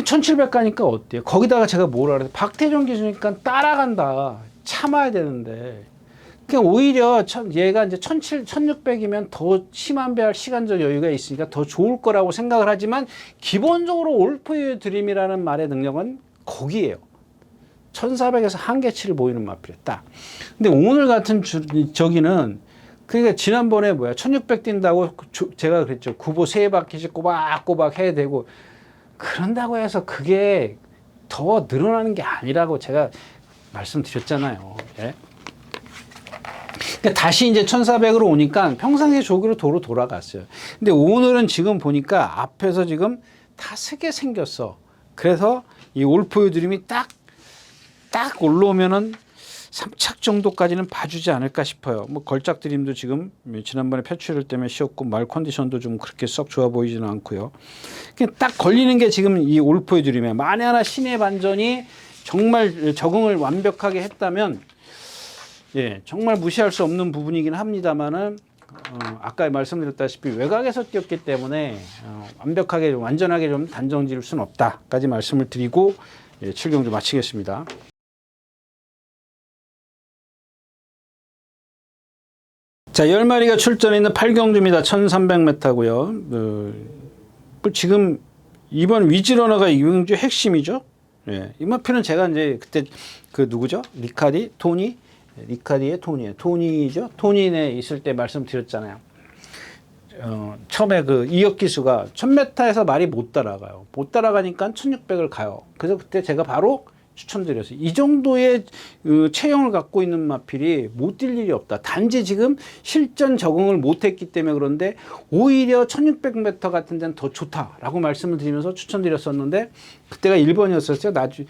1700 가니까 어때요? 거기다가 제가 뭐라 그래요? 박태종 기수니까 따라간다. 참아야 되는데 그냥 오히려 얘가 이제 1600이면 더 심한 배할 시간적 여유가 있으니까 더 좋을 거라고 생각을 하지만 기본적으로 올프의 드림이라는 말의 능력은 거기에요. 1400에서 한계치를 보이는 마필이야. 딱. 근데 오늘 같은 저기는 그러니까 지난번에 1600 뛴다고 제가 그랬죠. 구보 3바퀴씩 꼬박꼬박 해야 되고 그런다고 해서 그게 더 늘어나는 게 아니라고 제가 말씀드렸잖아요. 예? 그러니까 다시 이제 1400으로 오니까 평상시 조기로 도로 돌아갔어요. 근데 오늘은 지금 보니까 앞에서 지금 다 쓰게 생겼어. 그래서 이 올포유 드림이 딱 올라오면은 3착 정도까지는 봐주지 않을까 싶어요. 뭐 걸작 드림도 지금 지난번에 폐출혈 때문에 쉬었고 말 컨디션도 좀 그렇게 썩 좋아 보이지는 않고요. 딱 걸리는 게 지금 이 올포유 드림이에요. 만에 하나 신의 반전이 정말 적응을 완벽하게 했다면 예, 정말 무시할 수 없는 부분이긴 합니다만은 아까 말씀드렸다시피 외곽에서 뛰었기 때문에 완벽하게 완전하게 좀 단정 지을 수는 없다까지 말씀을 드리고 예, 7경주 마치겠습니다. 자, 10마리가 출전해 있는 8경주입니다. 1300m고요. 지금 이번 위즈러너가 이 경주 핵심이죠. 예, 이마표는 제가 이제 그때 그 누구죠? 리카디의 토니예요. 토니죠. 토니에 있을 때 말씀드렸잖아요. 처음에 그 이역 기수가 1000m에서 말이 못 따라가요. 못 따라가니까 1600을 가요. 그래서 그때 제가 바로 추천드렸어요. 이 정도의 체형을 갖고 있는 마필이 못 뛸 일이 없다. 단지 지금 실전 적응을 못했기 때문에 그런데 오히려 1600m 같은 데는 더 좋다라고 말씀을 드리면서 추천드렸었는데 그때가 1번이었었어요.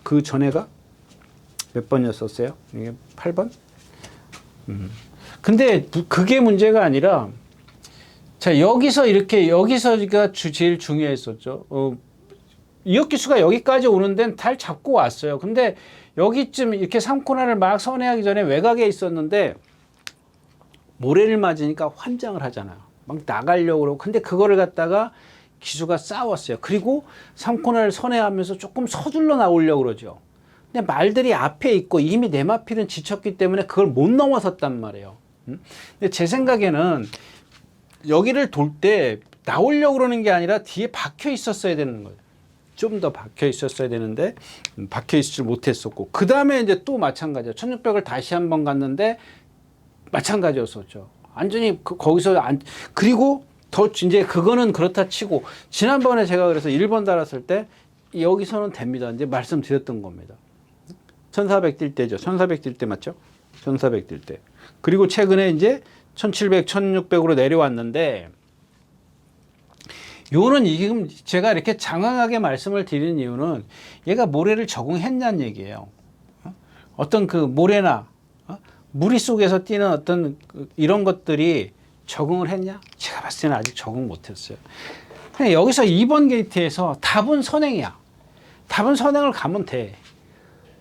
그 전에가 몇 번이었었어요? 이게 8번? 근데 그게 문제가 아니라 자 여기서가 제일 중요했었죠. 이역기수가 여기까지 오는 데는 달 잡고 왔어요. 근데 여기쯤 이렇게 3코너를 막 선회하기 전에 외곽에 있었는데 모래를 맞으니까 환장을 하잖아요. 막 나가려고 그러고. 근데 그거를 갖다가 기수가 싸웠어요. 그리고 3코너를 선회하면서 조금 서둘러 나오려고 그러죠. 근데 말들이 앞에 있고 이미 내 마필은 지쳤기 때문에 그걸 못 넘어섰단 말이에요. 근데 제 생각에는 여기를 돌 때 나오려고 그러는 게 아니라 뒤에 박혀 있었어야 되는 거예요. 좀 더 박혀 있었어야 되는데 박혀 있을 못했었고 그 다음에 이제 또 마찬가지야. 1600을 다시 한번 갔는데 마찬가지였었죠. 완전히 거기서 그리고 더 이제 그거는 그렇다 치고 지난번에 제가 그래서 1번 달았을 때 여기서는 됩니다. 이제 말씀드렸던 겁니다. 1400 뛸 때죠. 1400 뛸 때 맞죠? 1400 뛸 때. 그리고 최근에 이제 1700, 1600으로 내려왔는데 요는 지금 제가 이렇게 장황하게 말씀을 드리는 이유는 얘가 모래를 적응했냐는 얘기예요. 어떤 그 모래나 무리 속에서 뛰는 어떤 이런 것들이 적응을 했냐? 제가 봤을 때는 아직 적응 못했어요. 그냥 여기서 2번 게이트에서 답은 선행이야. 답은 선행을 가면 돼.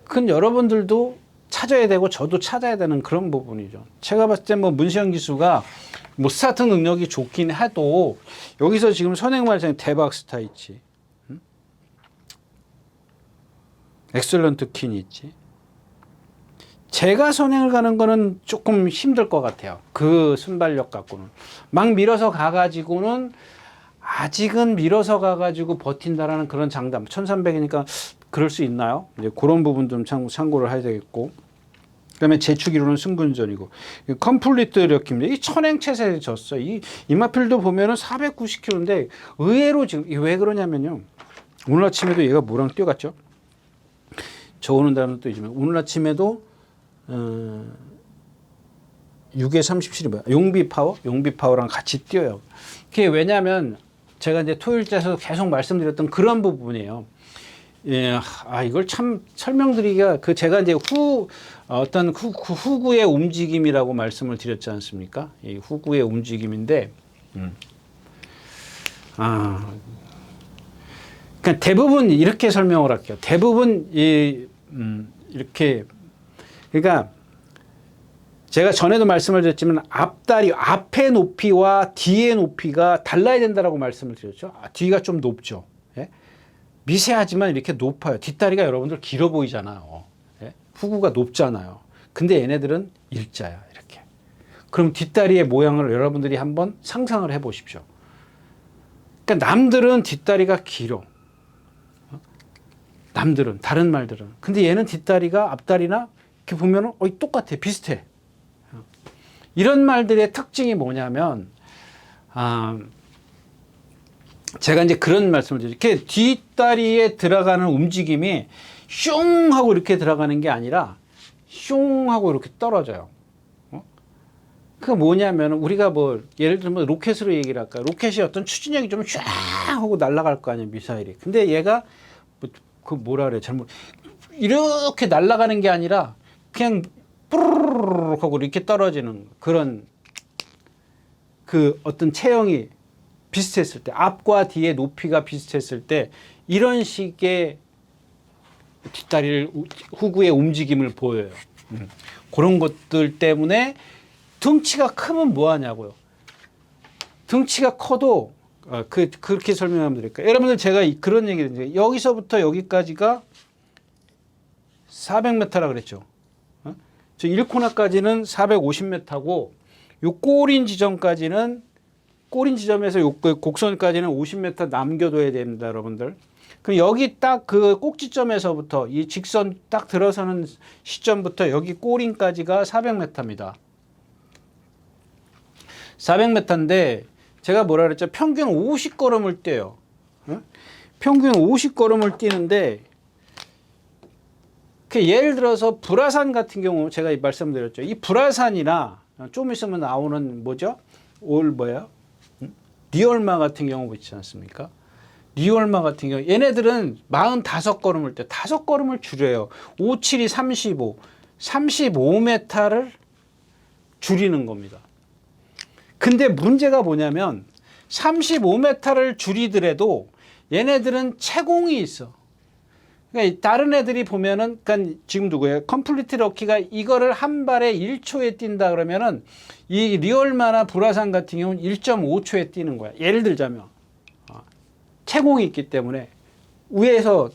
그건 여러분들도 찾아야 되고 저도 찾아야 되는 그런 부분이죠. 제가 봤을 때 뭐 문시영 기수가 뭐 스타트 능력이 좋긴 해도 여기서 지금 선행 말장에 대박 스타 있지. 엑셀런트 퀸이 있지. 제가 선행을 가는 거는 조금 힘들 것 같아요. 그 순발력 갖고는. 막 밀어서 가가지고는 아직은 밀어서 가가지고 버틴다라는 그런 장담. 1300이니까 그럴 수 있나요? 이제 그런 부분 좀 참고를 해야 되겠고. 그 다음에 제축이로는 승분전이고. 컴플리트 이렇게입니다. 이 천행체세에 졌어요. 이 이마필도 보면은 490km인데 의외로 지금 왜 그러냐면요. 오늘 아침에도 얘가 뭐랑 뛰어갔죠? 저 오는 다음에 또 있지만 오늘 아침에도 6에 37이 뭐야? 용비파워랑 같이 뛰어요. 그게 왜냐면 제가 이제 토요일자에서 계속 말씀드렸던 그런 부분이에요. 예, 이걸 참 설명드리기가 제가 이제 어떤 후구의 움직임이라고 말씀을 드렸지 않습니까? 이 후구의 움직임인데, 그러니까 대부분 이렇게 설명을 할게요. 대부분 이렇게 그러니까 제가 전에도 말씀을 드렸지만 앞다리 앞의 높이와 뒤의 높이가 달라야 된다라고 말씀을 드렸죠. 뒤가 좀 높죠. 예? 미세하지만 이렇게 높아요. 뒷다리가 여러분들 길어 보이잖아요. 예? 후구가 높잖아요. 근데 얘네들은 일자야, 이렇게. 그럼 뒷다리의 모양을 여러분들이 한번 상상을 해 보십시오. 그러니까 남들은 뒷다리가 길어. 남들은, 다른 말들은. 근데 얘는 뒷다리가 앞다리나 이렇게 보면은 똑같아, 비슷해. 이런 말들의 특징이 뭐냐면, 제가 이제 그런 말씀을 드리죠. 이렇게 뒷다리에 들어가는 움직임이 슝 하고 이렇게 들어가는 게 아니라 슝 하고 이렇게 떨어져요. 그게 뭐냐면 우리가 뭐 예를 들면 로켓으로 얘기를 할까? 로켓이 어떤 추진력이 좀 쫙 하고 날아갈 거 아니에요, 미사일이. 근데 얘가 그 뭐라 그래? 잘못 이렇게 날아가는 게 아니라 그냥 뿌르르 하고 이렇게 떨어지는 그런 그 어떤 체형이 비슷했을 때, 앞과 뒤의 높이가 비슷했을 때 이런 식의 뒷다리를 후구의 움직임을 보여요. 그런 것들 때문에 등치가 크면 뭐 하냐고요. 등치가 커도 그렇게 설명하면 될까요? 여러분들 제가 그런 얘기를 드려요. 여기서부터 여기까지가 400m라 그랬죠. 저 1코너까지는 450m고 요 꼬린 지점까지는 꼬린 지점에서 요 곡선까지는 50m 남겨둬야 됩니다, 여러분들. 그럼 여기 딱 그 꼭지점에서부터 이 직선 딱 들어서는 시점부터 여기 꼬린까지가 400m입니다. 400m인데 제가 뭐라 그랬죠? 평균 50걸음을 뛰어요. 평균 50걸음을 뛰는데 예를 들어서 불화산 같은 경우 제가 말씀드렸죠. 이 불화산이나 좀 있으면 나오는 뭐죠? 리얼마 같은 경우 있지 않습니까? 리얼마 같은 경우 얘네들은 45걸음을 뛰어 5걸음을 줄여요. 5, 7이 35, 35m를 줄이는 겁니다. 근데 문제가 뭐냐면 35m를 줄이더라도 얘네들은 채공이 있어. 그러니까 다른 애들이 보면은, 그러니까 지금 누구예요? 컴플리트 럭키가 이거를 한 발에 1초에 뛴다 그러면은 이 리얼마나 불화산 같은 경우는 1.5초에 뛰는 거야. 예를 들자면 채공이 있기 때문에 위에서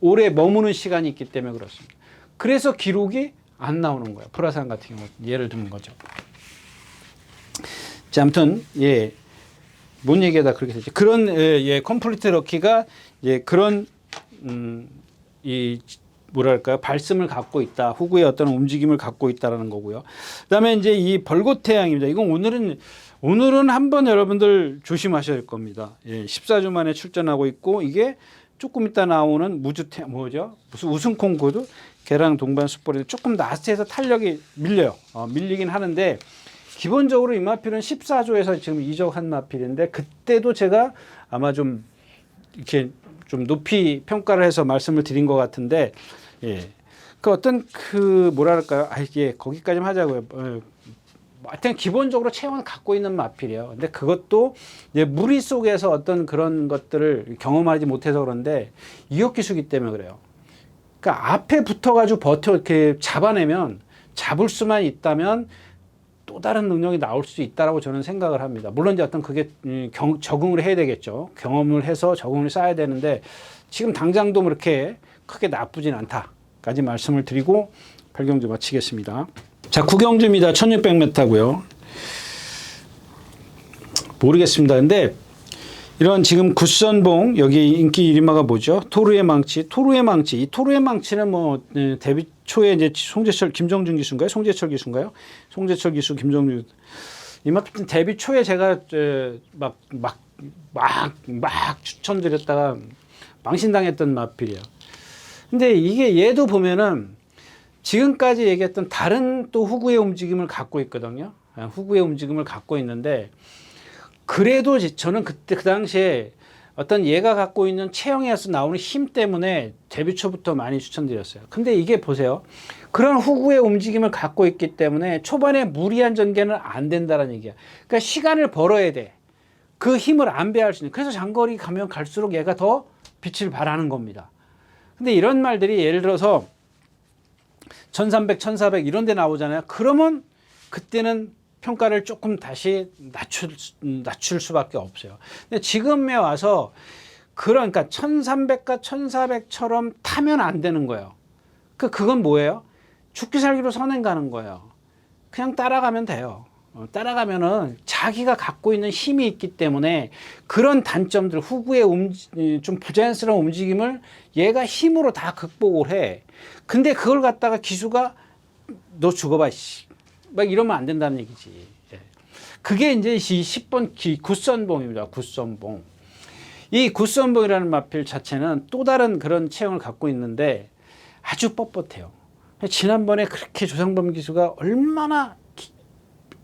오래 머무는 시간이 있기 때문에 그렇습니다. 그래서 기록이 안 나오는 거야. 불화산 같은 경우 예를 들면 거죠. 자, 아무튼 뭔 얘기하다 그렇게 됐지. 그런 컴플리트 럭키가 그런 이 뭐랄까요, 발씀을 갖고 있다, 후구의 어떤 움직임을 갖고 있다라는 거고요. 그다음에 이제 이 벌곶태양입니다. 이건 오늘은 한번 여러분들 조심하셔야 될 겁니다. 14주 만에 출전하고 있고 이게 조금 이따 나오는 무주태 뭐죠? 무슨 우승 콩쿠르 개랑 동반 숯불인데 조금 라스트에서 탄력이 밀리긴 하는데. 기본적으로 이 마필은 14조에서 지금 이적한 마필인데 그때도 제가 아마 좀 이렇게 좀 높이 평가를 해서 말씀을 드린 것 같은데 그 어떤 그 뭐랄까요? 거기까지만 하자고요. 하여튼 기본적으로 체형을 갖고 있는 마필이에요. 근데 그것도 이제 무리 속에서 어떤 그런 것들을 경험하지 못해서 그런데 이역기수기 때문에 그래요. 그러니까 앞에 붙어가지고 이렇게 잡아내면 잡을 수만 있다면 또 다른 능력이 나올 수 있다라고 저는 생각을 합니다. 물론 이제 어떤 그게 적응을 해야 되겠죠. 경험을 해서 적응을 쌓아야 되는데 지금 당장도 그렇게 크게 나쁘진 않다까지 말씀을 드리고 8경주 마치겠습니다. 자, 9경주입니다. 1600m고요. 모르겠습니다. 근데 이런 지금 굿선봉 여기 인기 이리마가 뭐죠? 토르의 망치. 이 토르의 망치는 뭐 데뷔 초에 이제 김정준 기수인가요? 송재철 기수, 김정준. 이마필 데뷔 초에 제가 막 추천드렸다가 망신당했던 마필이에요. 근데 이게 얘도 보면은 지금까지 얘기했던 다른 또 후구의 움직임을 갖고 있거든요. 후구의 움직임을 갖고 있는데 그래도 저는 그때 그 당시에 어떤 얘가 갖고 있는 체형에서 나오는 힘 때문에 데뷔 초부터 많이 추천드렸어요. 근데 이게 보세요. 그런 후구의 움직임을 갖고 있기 때문에 초반에 무리한 전개는 안 된다는 얘기야. 그러니까 시간을 벌어야 돼. 그 힘을 안 배할 수 있는. 그래서 장거리 가면 갈수록 얘가 더 빛을 발하는 겁니다. 근데 이런 말들이 예를 들어서 1300, 1400 이런 데 나오잖아요. 그러면 그때는 평가를 조금 다시 낮출 수밖에 없어요. 근데 지금에 와서 그러니까 1300과 1400처럼 타면 안 되는 거예요. 그건 뭐예요? 죽기 살기로 선행 가는 거예요. 그냥 따라가면 돼요. 따라가면은 자기가 갖고 있는 힘이 있기 때문에 그런 단점들, 후구의 좀 부자연스러운 움직임을 얘가 힘으로 다 극복을 해. 근데 그걸 갖다가 기수가 너 죽어봐, 씨. 막 이러면 안 된다는 얘기지. 예. 그게 이제 이 10번 굿선봉입니다. 굿선봉. 이 굿선봉이라는 마필 자체는 또 다른 그런 체형을 갖고 있는데 아주 뻣뻣해요. 지난번에 그렇게 조상범 기수가 얼마나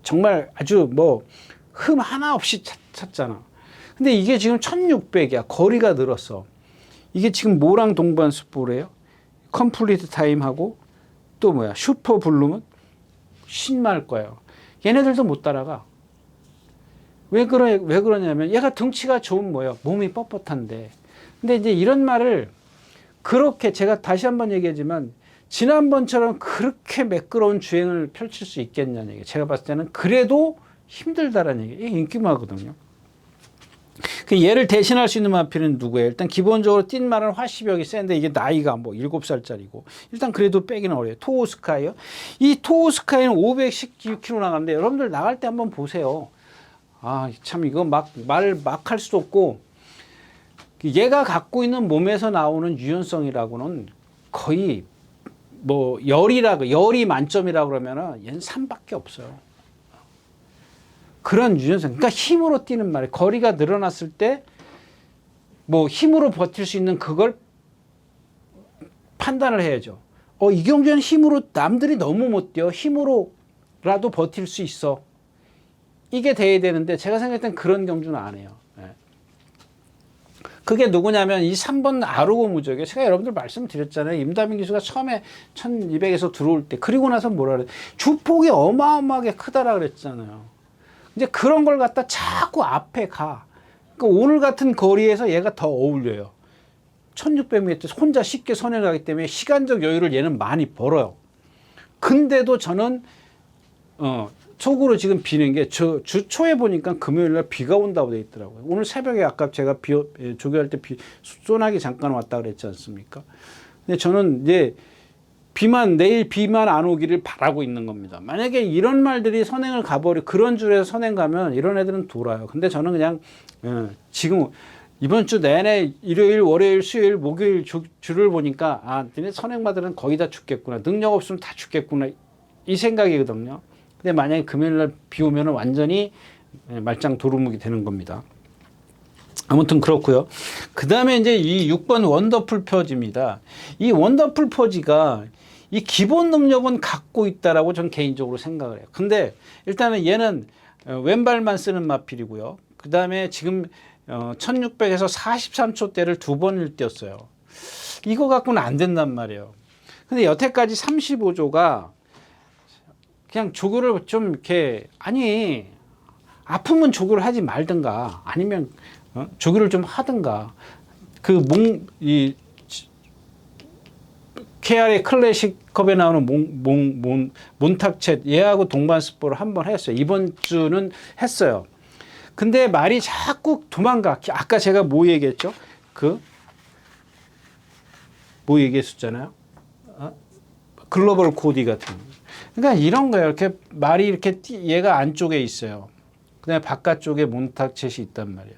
정말 아주 뭐 흠 하나 없이 찼잖아. 근데 이게 지금 1600이야. 거리가 늘었어. 이게 지금 뭐랑 동반습보래요? 컴플리트 타임하고 또 뭐야? 슈퍼 블룸은 신말 거예요. 얘네들도 못 따라가. 왜 그러냐면 얘가 등치가 좋은 뭐예요? 몸이 뻣뻣한데. 근데 이제 이런 말을 그렇게 제가 다시 한번 얘기하지만 지난번처럼 그렇게 매끄러운 주행을 펼칠 수 있겠냐는 얘기. 제가 봤을 때는 그래도 힘들다라는 얘기. 이게 인기마거든요. 얘를 대신할 수 있는 마필은 누구예요? 일단 기본적으로 뛴 말은 화시벽이 센데 이게 나이가 뭐 7살짜리고 일단 그래도 빼기는 어려요. 토오스카이요. 이 토오스카이는 519km 나가는데 여러분들 나갈 때 한번 보세요. 아, 참 이거 말 막 할 수도 없고 얘가 갖고 있는 몸에서 나오는 유연성이라고는 거의 뭐 열이 만점이라고 그러면은 얘는 3밖에 없어요. 그런 유연성. 그러니까 힘으로 뛰는 말이에요. 거리가 늘어났을 때 뭐 힘으로 버틸 수 있는 그걸 판단을 해야죠. 이경주는 힘으로 남들이 너무 못 뛰어. 힘으로라도 버틸 수 있어. 이게 돼야 되는데 제가 생각할 땐 그런 경주는 안 해요. 그게 누구냐면 이 3번 아르고 무적이에요. 제가 여러분들 말씀드렸잖아요. 임다민 기수가 처음에 1200에서 들어올 때 그리고 나서 뭐라 그래? 주폭이 어마어마하게 크다라 그랬잖아요. 이제 그런 걸 갖다 자꾸 앞에 가. 그러니까 오늘 같은 거리에서 얘가 더 어울려요. 1600m 혼자 쉽게 선행하기 때문에 시간적 여유를 얘는 많이 벌어요. 근데도 저는 속으로 지금 비는 게 주 초에 보니까 금요일 날 비가 온다고 돼 있더라고요. 오늘 새벽에 아까 제가 조교할 때 소나기 잠깐 왔다 그랬지 않습니까? 근데 저는 이제 내일 비만 안 오기를 바라고 있는 겁니다. 만약에 이런 말들이 선행을 그런 줄에서 선행 가면 이런 애들은 돌아요. 근데 저는 그냥 지금 이번 주 내내 일요일, 월요일, 수요일, 목요일 줄을 보니까 니네 선행마들은 거의 다 죽겠구나. 능력 없으면 다 죽겠구나. 이 생각이거든요. 근데 만약에 금요일날 비 오면 완전히 말짱 도루묵이 되는 겁니다. 아무튼 그렇고요. 그 다음에 이제 이 6번 원더풀 퍼지입니다. 이 원더풀 퍼지가 이 기본 능력은 갖고 있다라고 전 개인적으로 생각을 해요. 근데 일단은 얘는 왼발만 쓰는 마필이고요. 그 다음에 지금 1600에서 43초대를 2번을 뛰었어요. 이거 갖고는 안 된단 말이에요. 근데 여태까지 35조가 그냥 조교를 좀 이렇게 아프면 조교를 하지 말든가 아니면 조교를 좀 하든가 KRA 클래식컵에 나오는 몬탁챗 얘하고 동반 스포를 한번 했어요. 이번 주는 했어요. 근데 말이 자꾸 도망가. 아까 제가 뭐 얘기했죠? 뭐 얘기했었잖아요. 글로벌 코디 같은 거. 그러니까 이런 거예요. 이렇게 말이 이렇게 얘가 안쪽에 있어요. 그다음에 바깥쪽에 몬탁챗이 있단 말이에요.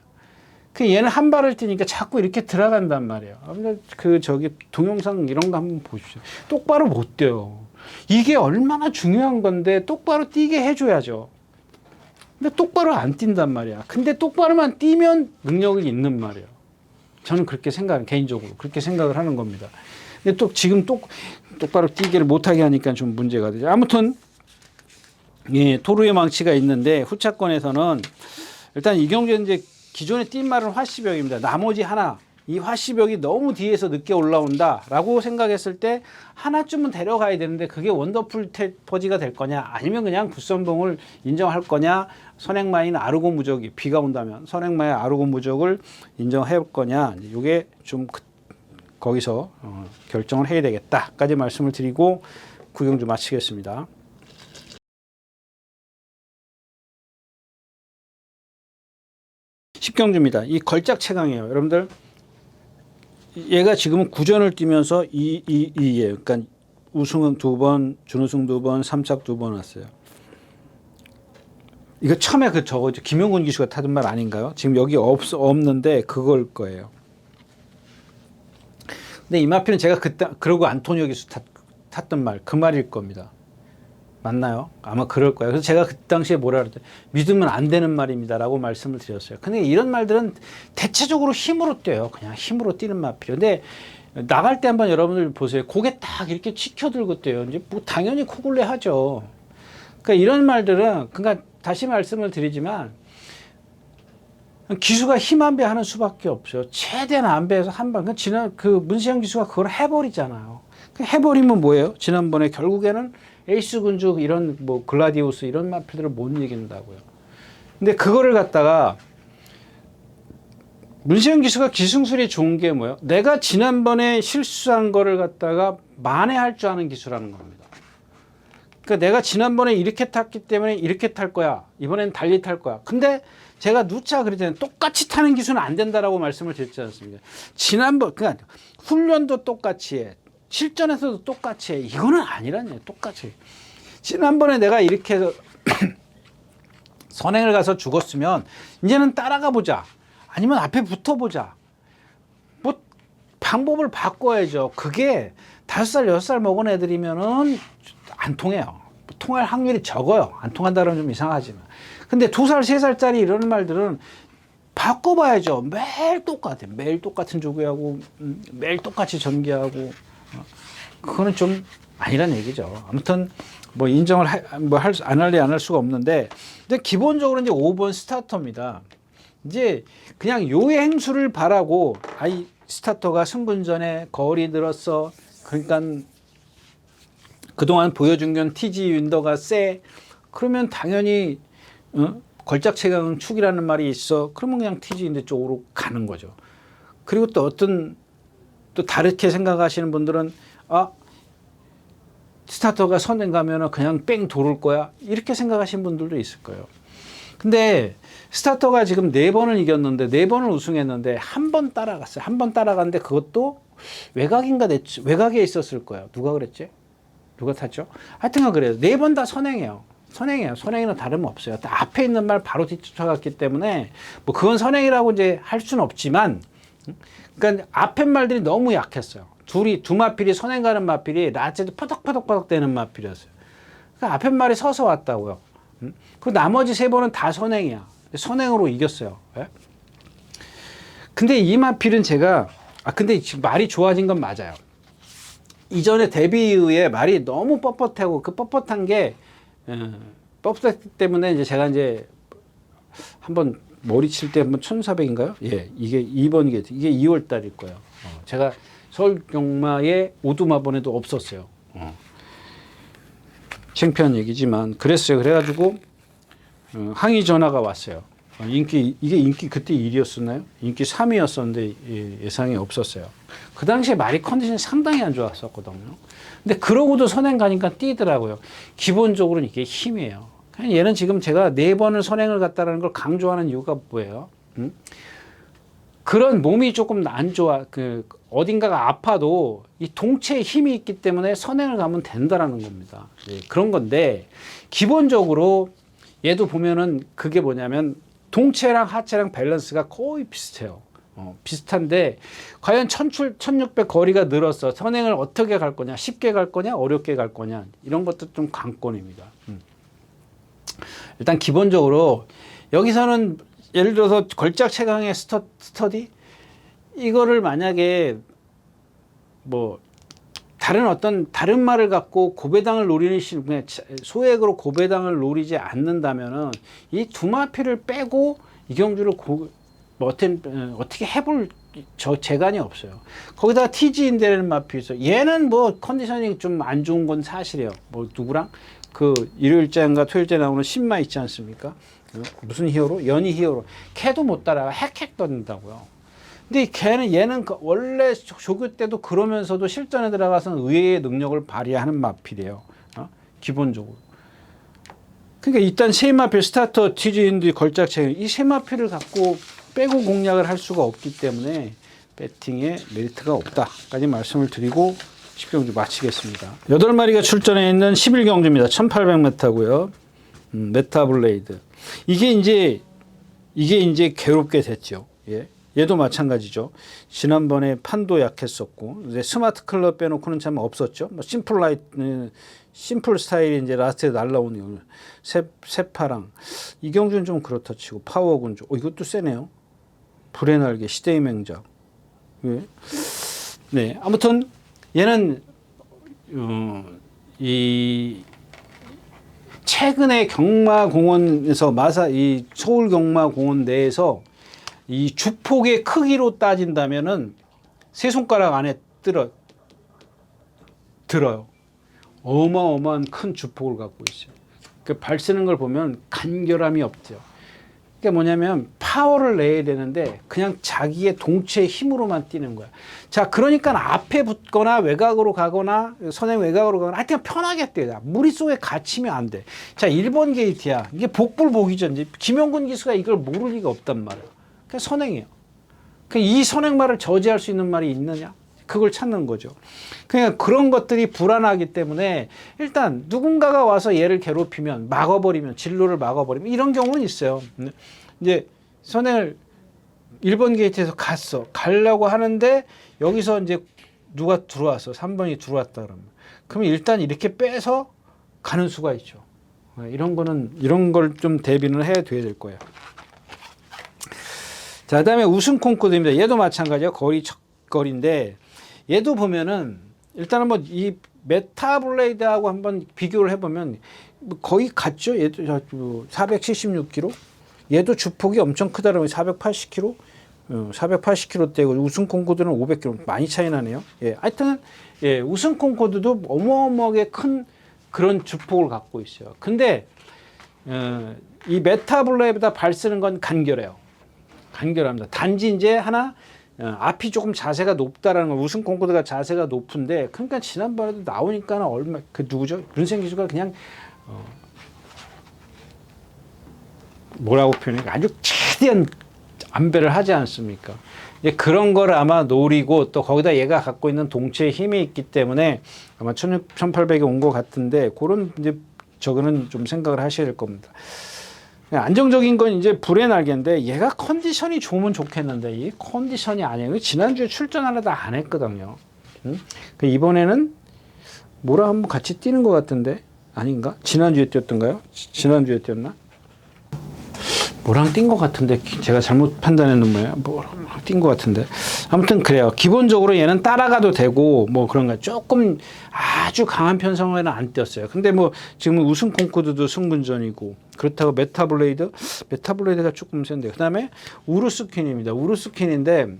얘는 한 발을 뛰니까 자꾸 이렇게 들어간단 말이에요. 동영상 이런 거 한번 보십시오. 똑바로 못 뛰어요. 이게 얼마나 중요한 건데 똑바로 뛰게 해줘야죠. 근데 똑바로 안 뛴단 말이야. 근데 똑바로만 뛰면 능력이 있는 말이에요. 저는 그렇게 개인적으로 그렇게 생각을 하는 겁니다. 근데 지금 똑바로 뛰기를 못하게 하니까 좀 문제가 되죠. 아무튼 토르의 망치가 있는데 후차권에서는 일단 이경주는 이제 기존에 뛴 말은 화시벽입니다. 나머지 하나, 이 화시벽이 너무 뒤에서 늦게 올라온다라고 생각했을 때 하나쯤은 데려가야 되는데 그게 원더풀 퍼지가 될 거냐 아니면 그냥 굿선봉을 인정할 거냐 선행마인 아르고 무적이 비가 온다면 선행마의 아르고 무적을 인정할 거냐 이게 좀 거기서 결정을 해야 되겠다까지 말씀을 드리고 구경 좀 마치겠습니다. 10경주입니다. 이 걸작 최강이에요. 여러분들 얘가 지금은 구전을 뛰면서 2예요. 그러니까 우승은 2번, 준우승 2번, 3착 2번 왔어요. 이거 처음에 저거 김용근 기수가 타던 말 아닌가요? 지금 여기 없는데 그걸 거예요. 근데 이 마필은 제가 그때 그러고 안토니오 기수 탔던 말 그 말일 겁니다. 맞나요? 아마 그럴 거예요. 그래서 제가 그 당시에 뭐라 그랬더니 믿으면 안 되는 말입니다라고 말씀을 드렸어요. 근데 이런 말들은 대체적으로 힘으로 뛰어요. 그냥 힘으로 뛰는 마필이에요. 근데 나갈 때 한번 여러분들 보세요. 고개 딱 이렇게 치켜들고 뛰어요. 이제 뭐 당연히 코굴레 하죠. 그러니까 이런 말들은 그러니까 다시 말씀을 드리지만 기수가 힘 안배 하는 수밖에 없어요. 최대한 안배해서 한 방. 지난 그 문세영 기수가 그걸 해버리잖아요. 해버리면 뭐예요? 지난번에 결국에는 에이스 군주 이런 뭐 글라디우스 이런 마필들을 못 이긴다고요. 근데 그거를 갖다가 문세영 기수가 기승술이 좋은 게 뭐예요? 내가 지난번에 실수한 거를 갖다가 만회할 줄 아는 기수라는 겁니다. 그러니까 내가 지난번에 이렇게 탔기 때문에 이렇게 탈 거야. 이번엔 달리 탈 거야. 근데 제가 누차 그랬잖아요. 똑같이 타는 기수는 안 된다라고 말씀을 드렸지 않습니까? 지난번 그러니까 훈련도 똑같이 해. 실전에서도 똑같이 해. 이거는 아니라니요. 똑같이. 지난번에 내가 이렇게 해서 선행을 가서 죽었으면 이제는 따라가 보자. 아니면 앞에 붙어보자. 뭐 방법을 바꿔야죠. 그게 5살, 6살 먹은 애들이면은 안 통해요. 통할 확률이 적어요. 안 통한다 그러면 좀 이상하지만. 근데 2살, 3살짜리 이런 말들은 바꿔봐야죠. 매일 똑같아. 매일 똑같은 조교하고 매일 똑같이 전개하고 그거는 좀 아니란 얘기죠. 아무튼 뭐 인정을 안 할래 안 할 수가 없는데 근데 기본적으로 이제 5번 스타터입니다. 이제 그냥 요 행수를 바라고 아이 스타터가 승분 전에 거리 늘었어. 그러니까 그동안 보여준 건 TG 윈더가 세. 그러면 당연히 걸작 체감 축이라는 말이 있어. 그러면 그냥 TG 윈더 쪽으로 가는 거죠. 그리고 또 또 다르게 생각하시는 분들은 스타터가 선행 가면은 그냥 뺑 돌을 거야. 이렇게 생각하시는 분들도 있을 거예요. 근데 스타터가 지금 4번을 이겼는데 4번을 우승했는데 한 번 따라갔어요. 한 번 따라갔는데 그것도 외곽에 있었을 거예요. 누가 그랬지? 누가 탔죠? 하여튼간 그래요. 4번 다 선행이에요. 선행이는 다름없어요. 앞에 있는 말 바로 뒤쫓아갔기 때문에 뭐 그건 선행이라고 이제 할 수는 없지만 그러니까 앞에 말들이 너무 약했어요. 두 마필이 선행 가는 마필이 라체도 퍼덕퍼덕 되는 마필이었어요. 그러니까 앞에 말이 서서 왔다고요. 그 나머지 3번은 다 선행이야. 선행으로 이겼어요. 예? 근데 이 마필은 제가 근데 지금 말이 좋아진 건 맞아요. 이전에 데뷔 이후에 말이 너무 뻣뻣하고 그 뻣뻣한 게 뻣뻣했기 때문에 이제 제가 이제 한번 머리 칠 때 한번 1400인가요? 예, 이게 2번이게 이게 2월 달일 거예요. 제가 서울 경마에 오두마번에도 없었어요. 창피한 얘기지만 그랬어요. 그래가지고 항의 전화가 왔어요. 이게 인기 그때 1위였었나요? 인기 3위였었는데 예상이 없었어요. 그 당시에 말이 컨디션이 상당히 안 좋았었거든요. 근데 그러고도 선행 가니까 뛰더라고요. 기본적으로는 이게 힘이에요. 얘는 지금 제가 4번을 선행을 갔다라는 걸 강조하는 이유가 뭐예요? 그런 몸이 조금 안 좋아, 어딘가가 아파도 이 동체에 힘이 있기 때문에 선행을 가면 된다라는 겁니다. 네, 그런 건데, 기본적으로 얘도 보면은 그게 뭐냐면, 동체랑 하체랑 밸런스가 거의 비슷해요. 비슷한데, 과연 1600 거리가 늘었어. 선행을 어떻게 갈 거냐? 쉽게 갈 거냐? 어렵게 갈 거냐? 이런 것도 좀 관건입니다. 일단 기본적으로 여기서는 예를 들어서 걸작 최강의 스터디 이거를 만약에 뭐 다른 말을 갖고 고배당을 노리는 소액으로 고배당을 노리지 않는다면은 이 두 마필을 빼고 이경주를 어떻게 해볼 재간이 없어요. 거기다가 TG인데라는 마필이 있어요. 얘는 뭐 컨디션이 좀 안 좋은 건 사실이에요. 뭐 누구랑 일요일째인가 토요일째 나오는 신마 있지 않습니까? 무슨 히어로? 연희 히어로. 걔도 못 따라가. 헥헥 던진다고요. 근데 얘는 원래 조교 때도 그러면서도 실전에 들어가서는 의외의 능력을 발휘하는 마필이에요. 기본적으로. 그러니까 일단 세 마필, 스타터, TG인디, 걸작체 이 세 마필을 갖고 빼고 공략을 할 수가 없기 때문에 배팅에 메리트가 없다까지 말씀을 드리고 10경주 마치겠습니다. 8마리가 출전해 있는 11경주입니다. 1800m고요. 메타블레이드. 이게 이제 괴롭게 됐죠. 예. 얘도 마찬가지죠. 지난번에 판도 약했었고, 이제 스마트 클럽 빼놓고는 참 없었죠. 뭐 심플 스타일이 이제 라스트에 날라오는 새파랑. 이경주는 좀 그렇다 치고, 파워군주. 이것도 세네요. 불의 날개, 시대의 맹작. 예. 네. 아무튼, 얘는, 최근에 경마공원에서 이 서울 경마공원 내에서 이 주폭의 크기로 따진다면은 세 손가락 안에 들어요. 어마어마한 큰 주폭을 갖고 있어요. 그 발 쓰는 걸 보면 간결함이 없죠. 그게 뭐냐면 파워를 내야 되는데 그냥 자기의 동체의 힘으로만 뛰는 거야. 자, 그러니까 앞에 붙거나 외곽으로 가거나 선행 외곽으로 가거나 하여튼 편하게 뛰어야 돼. 무리 속에 갇히면 안 돼. 자, 1번 게이트야. 이게 복불복이죠. 이제 김영근 기수가 이걸 모를 리가 없단 말이야. 그냥 선행이에요. 이 선행말을 저지할 수 있는 말이 있느냐? 그걸 찾는 거죠. 그러니까 그런 것들이 불안하기 때문에 일단 누군가가 와서 얘를 괴롭히면 막아버리면 진로를 막아버리면 이런 경우는 있어요. 이제 선행을 1번 게이트에서 가려고 하는데 여기서 이제 누가 들어왔어. 3번이 들어왔다 그러면 일단 이렇게 빼서 가는 수가 있죠. 이런 걸 좀 대비는 해야 될 거예요. 자, 그다음에 우승 콩쿠르입니다. 얘도 마찬가지야. 거리인데 얘도 보면은 일단은 뭐 이 메타블레이드하고 한번 비교를 해보면 거의 같죠. 얘도 476kg. 얘도 주폭이 엄청 크다라면 480kg. 480kg대고 우승 콩코드는 500kg. 많이 차이 나네요. 예, 하여튼 예, 우승 콩코드도 어마어마하게 큰 그런 주폭을 갖고 있어요. 근데 이 메타블레이드보다 발 쓰는 건 간결해요. 간결합니다. 단지 이제 하나 앞이 조금 자세가 높다라는 거. 우승 콩코드가 자세가 높은데 그러니까 지난번에도 나오니까 얼마 누구죠? 윤생 기수가 그냥 뭐라고 표현해? 아주 최대한 안배를 하지 않습니까? 이제 그런 걸 아마 노리고 또 거기다 얘가 갖고 있는 동체의 힘이 있기 때문에 아마 1800에 온 것 같은데 그런 이제 저거는 좀 생각을 하셔야 될 겁니다. 안정적인 건 이제 불의 날개인데 얘가 컨디션이 좋으면 좋겠는데 이 컨디션이 아니에요. 지난주에 출전하려다 안 했거든요. 이번에는 뭐랑 한번 같이 뛰는 것 같은데 아닌가? 지난주에 뛰었던가요? 지난주에 뛰었나? 뭐랑 뛴 것 같은데 제가 잘못 판단했는 거예요. 뭐랑 뛴 것 같은데 아무튼 그래요. 기본적으로 얘는 따라가도 되고 뭐 그런가 조금 아주 강한 편성에는 안 뛰었어요. 근데 뭐 지금 우승 콩코드도 승분전이고 그렇다고 메타블레이드가 조금 센데 그다음에 우루스킨입니다. 우루스킨인데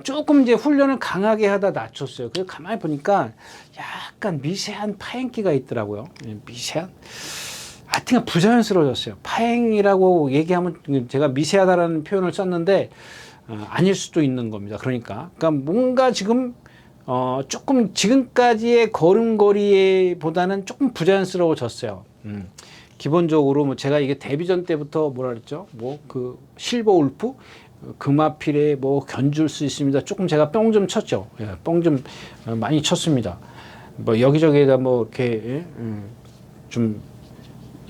조금 이제 훈련을 강하게 하다 낮췄어요. 그래서 가만히 보니까 약간 미세한 파행기가 있더라고요. 미세한. 하여튼 부자연스러워졌어요. 파행이라고 얘기하면 제가 미세하다라는 표현을 썼는데 아닐 수도 있는 겁니다. 그러니까 뭔가 지금 조금 지금까지의 걸음걸이보다는 조금 부자연스러워졌어요. 기본적으로 뭐 제가 이게 데뷔전 때부터 뭐라 그랬죠? 뭐 그 실버 울프 금화필에 뭐 견줄 수 있습니다. 조금 제가 뻥 좀 쳤죠. 예, 뻥 좀 많이 쳤습니다. 뭐 여기저기에다 뭐 이렇게 좀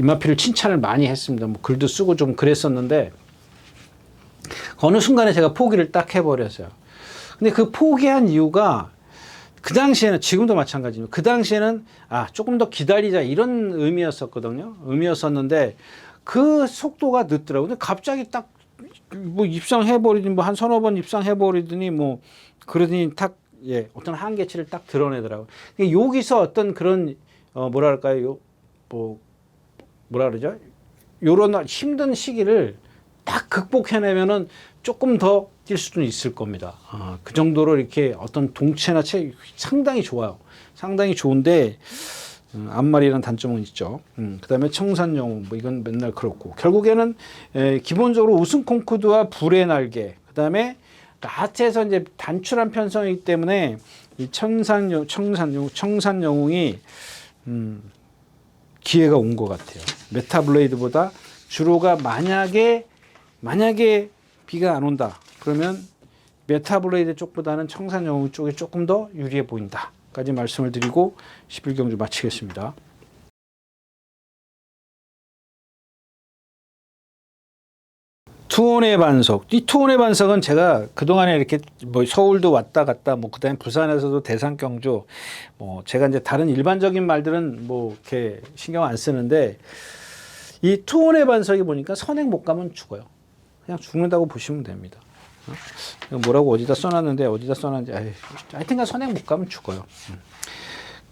이마피를 칭찬을 많이 했습니다. 뭐 글도 쓰고 좀 그랬었는데 어느 순간에 제가 포기를 딱 해버렸어요. 근데 그 포기한 이유가 그 당시에는 지금도 마찬가지입니다. 그 당시에는 조금 더 기다리자 이런 의미였었는데 그 속도가 늦더라고요. 근데 갑자기 딱 뭐 입상해버리더니 뭐 한 서너 번 입상해버리더니 뭐 그러더니 어떤 한계치를 딱 드러내더라고요. 여기서 어떤 그런 뭐랄까요? 뭐라 그러죠? 요런 힘든 시기를 딱 극복해내면은 조금 더 뛸 수도 있을 겁니다. 그 정도로 이렇게 어떤 동체나 체 상당히 좋아요. 상당히 좋은데 앞말이라는 단점은 있죠. 그다음에 청산영웅 뭐 이건 맨날 그렇고 결국에는 기본적으로 우승 콩쿠드와 불의 날개 그다음에 하체에서 이제 단출한 편성이기 때문에 이 청산영웅이 기회가 온 것 같아요. 메타블레이드보다 주로가 만약에 비가 안 온다. 그러면 메타블레이드 쪽보다는 청산영웅 쪽이 조금 더 유리해 보인다. 까지 말씀을 드리고 11경주 마치겠습니다. 투혼의 반석. 이 투혼의 반석은 제가 그동안에 이렇게 뭐 서울도 왔다 갔다 뭐 그다음에 부산에서도 대산 경주 뭐 제가 이제 다른 일반적인 말들은 뭐 이렇게 신경 안 쓰는데 이 투혼의 반석이 보니까 선행 못 가면 죽어요. 그냥 죽는다고 보시면 됩니다. 뭐라고 어디다 써놨는데 어디다 써놨는지 하여튼간 선행 못 가면 죽어요.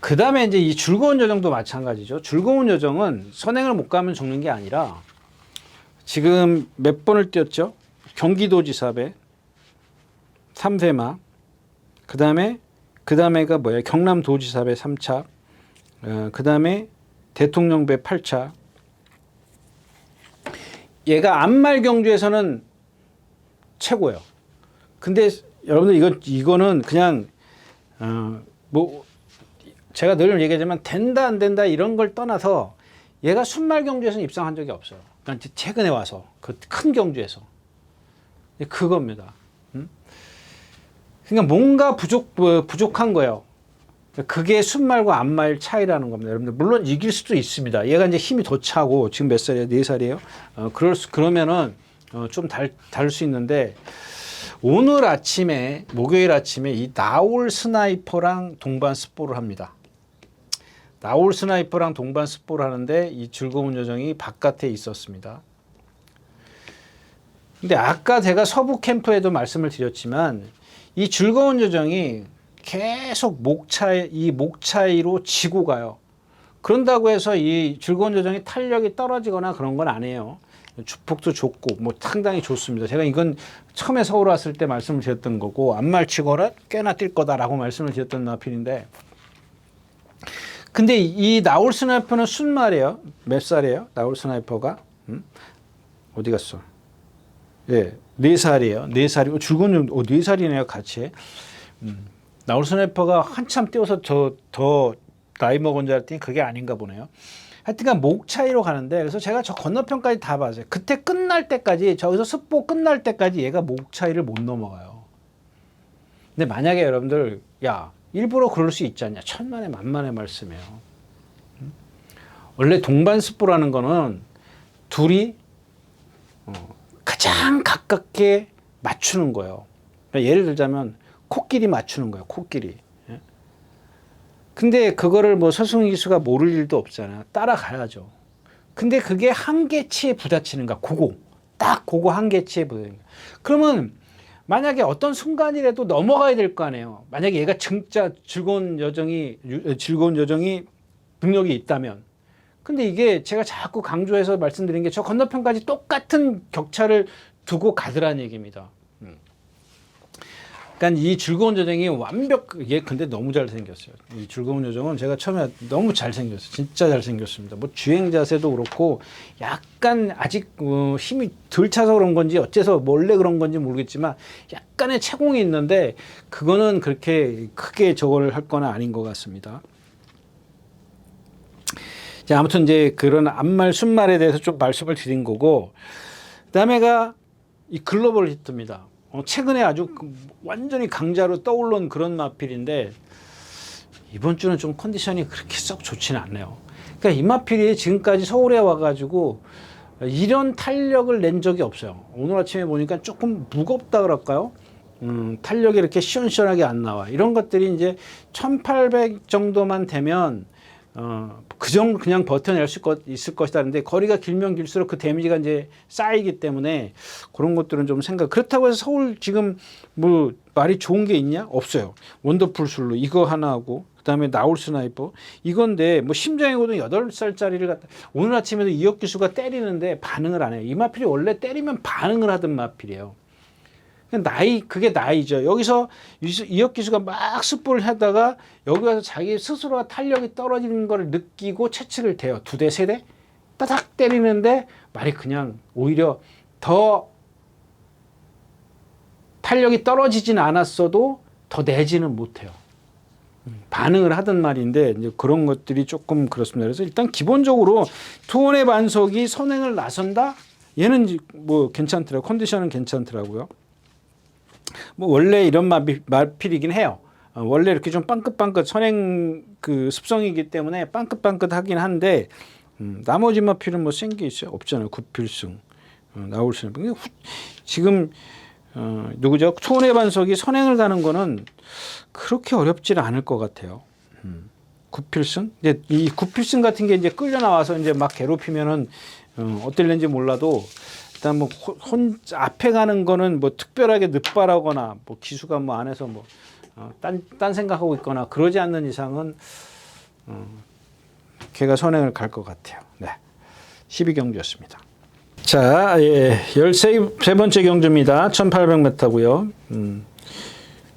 그 다음에 이제 이 즐거운 여정도 마찬가지죠. 즐거운 여정은 선행을 못 가면 죽는 게 아니라 지금 몇 번을 뛰었죠? 경기도지사배, 3회마, 그 다음에가 뭐야? 경남도지사배 3차, 그 다음에 대통령배 8차. 얘가 암말 경주에서는 최고예요. 근데 여러분들 이거는 그냥 뭐 제가 늘 얘기하지만 된다 안 된다 이런 걸 떠나서 얘가 순말 경주에서는 입상한 적이 없어요. 그러니까 최근에 와서 그 큰 경주에서 그겁니다. 그러니까 뭔가 부족한 거예요. 그게 순말과 암말 차이라는 겁니다. 여러분들 물론 이길 수도 있습니다. 얘가 이제 힘이 더 차고 지금 몇 살이에요? 4살이에요? 그러면은 좀 다를 수 있는데 오늘 아침에 목요일 아침에 이 나올 스나이퍼랑 동반 스포를 합니다. 나올 스나이퍼랑 동반 스포를 하는데 이 즐거운 여정이 바깥에 있었습니다. 근데 아까 제가 서부 캠프에도 말씀을 드렸지만 이 즐거운 여정이 계속 목 차이로 지고 가요. 그런다고 해서 이 즐거운 여정이 탄력이 떨어지거나 그런 건 아니에요. 주폭도 좋고 뭐 상당히 좋습니다. 제가 이건 처음에 서울 왔을 때 말씀을 드렸던 거고 암말 치고는 꽤나 뛸 거다라고 말씀을 드렸던 마필인데 근데 이 나올 스나이퍼는 순말이에요. 몇 살이에요? 나올 스나이퍼가? 어디 갔어? 예, 4살이에요. 4살이고 즐거운 4살이네요. 같이. 나올 스나이퍼가 한참 뛰어서 더 나이 먹은 줄 알았더니 그게 아닌가 보네요. 하여튼간 목 차이로 가는데 그래서 제가 저 건너편까지 다 봤어요. 그때 끝날 때까지 저기서 습보 끝날 때까지 얘가 목 차이를 못 넘어가요. 근데 만약에 여러분들 일부러 그럴 수 있지 않냐. 천만에 만만의 말씀이에요. 원래 동반습보라는 거는 둘이 가장 가깝게 맞추는 거예요. 그러니까 예를 들자면 코끼리 맞추는 거예요. 코끼리. 근데 그거를 뭐 서승기수가 모를 일도 없잖아요. 따라가야죠. 근데 그게 한계치에 부딪히는 거야. 그거 한계치에 부딪히는 거야. 그러면 만약에 어떤 순간이라도 넘어가야 될 거 아니에요. 만약에 얘가 진짜 즐거운 여정이 능력이 있다면. 근데 이게 제가 자꾸 강조해서 말씀드린 게 저 건너편까지 똑같은 격차를 두고 가더라는 얘기입니다. 그러니까 이 즐거운 여정이 얘 근데 너무 잘생겼어요. 이 즐거운 여정은 제가 처음에 너무 잘생겼어요. 진짜 잘생겼습니다. 뭐 주행 자세도 그렇고 약간 아직 힘이 덜 차서 그런 건지 어째서 원래 그런 건지 모르겠지만 약간의 채공이 있는데 그거는 그렇게 크게 저걸 할 건 아닌 것 같습니다. 자, 아무튼 이제 그런 암말 순말에 대해서 좀 말씀을 드린 거고 그다음에가 이 글로벌 히트입니다. 최근에 아주 완전히 강자로 떠오른 그런 마필인데 이번 주는 좀 컨디션이 그렇게 썩 좋지는 않네요. 그러니까 이 마필이 지금까지 서울에 와가지고 이런 탄력을 낸 적이 없어요. 오늘 아침에 보니까 조금 무겁다 그럴까요? 탄력이 이렇게 시원시원하게 안 나와. 이런 것들이 이제 1800 정도만 되면 그 정도 그냥 버텨낼 수 있을 것이다. 근데 거리가 길면 길수록 그 데미지가 이제 쌓이기 때문에 그런 것들은 좀 그렇다고 해서 서울 지금 뭐 말이 좋은 게 있냐? 없어요. 원더풀 술로 이거 하나 하고 그다음에 나올 스나이퍼 이건데 뭐 심장이고도 8살짜리를 갖다 오늘 아침에도 이혁 기수가 때리는데 반응을 안 해요. 이 마필이 원래 때리면 반응을 하던 마필이에요. 그게 나이죠. 여기서 이혁 기수가 막 습부를 하다가 여기 와서 자기 스스로가 탄력이 떨어지는 걸 느끼고 채찍을 대요. 2대, 3대 따닥 때리는데 말이 그냥 오히려 더 탄력이 떨어지진 않았어도 더 내지는 못해요. 반응을 하던 말인데 이제 그런 것들이 조금 그렇습니다. 그래서 일단 기본적으로 투혼의 반석이 선행을 나선다. 얘는 뭐 괜찮더라고요. 컨디션은 괜찮더라고요. 뭐 원래 이런 마필이긴 해요. 원래 이렇게 좀 빵긋빵긋 선행 그 습성이기 때문에 빵긋빵긋하긴 한데 나머지 마필은 뭐 센 게 있어요? 없잖아요. 구필승 나올 수 있는 지금 누구죠? 손해반석이 선행을 가는 거는 그렇게 어렵지는 않을 것 같아요. 구필승? 이제 이 구필승 같은 게 이제 끌려 나와서 이제 막 괴롭히면은 어떨는지 몰라도 일단 뭐 앞에 가는 거는 뭐 특별하게 늦바라거나 뭐 기수가 뭐 안에서 뭐 딴 생각하고 있거나 그러지 않는 이상은 걔가 선행을 갈 것 같아요. 네. 12경주였습니다. 자, 예, 13번째 경주입니다. 1800m고요.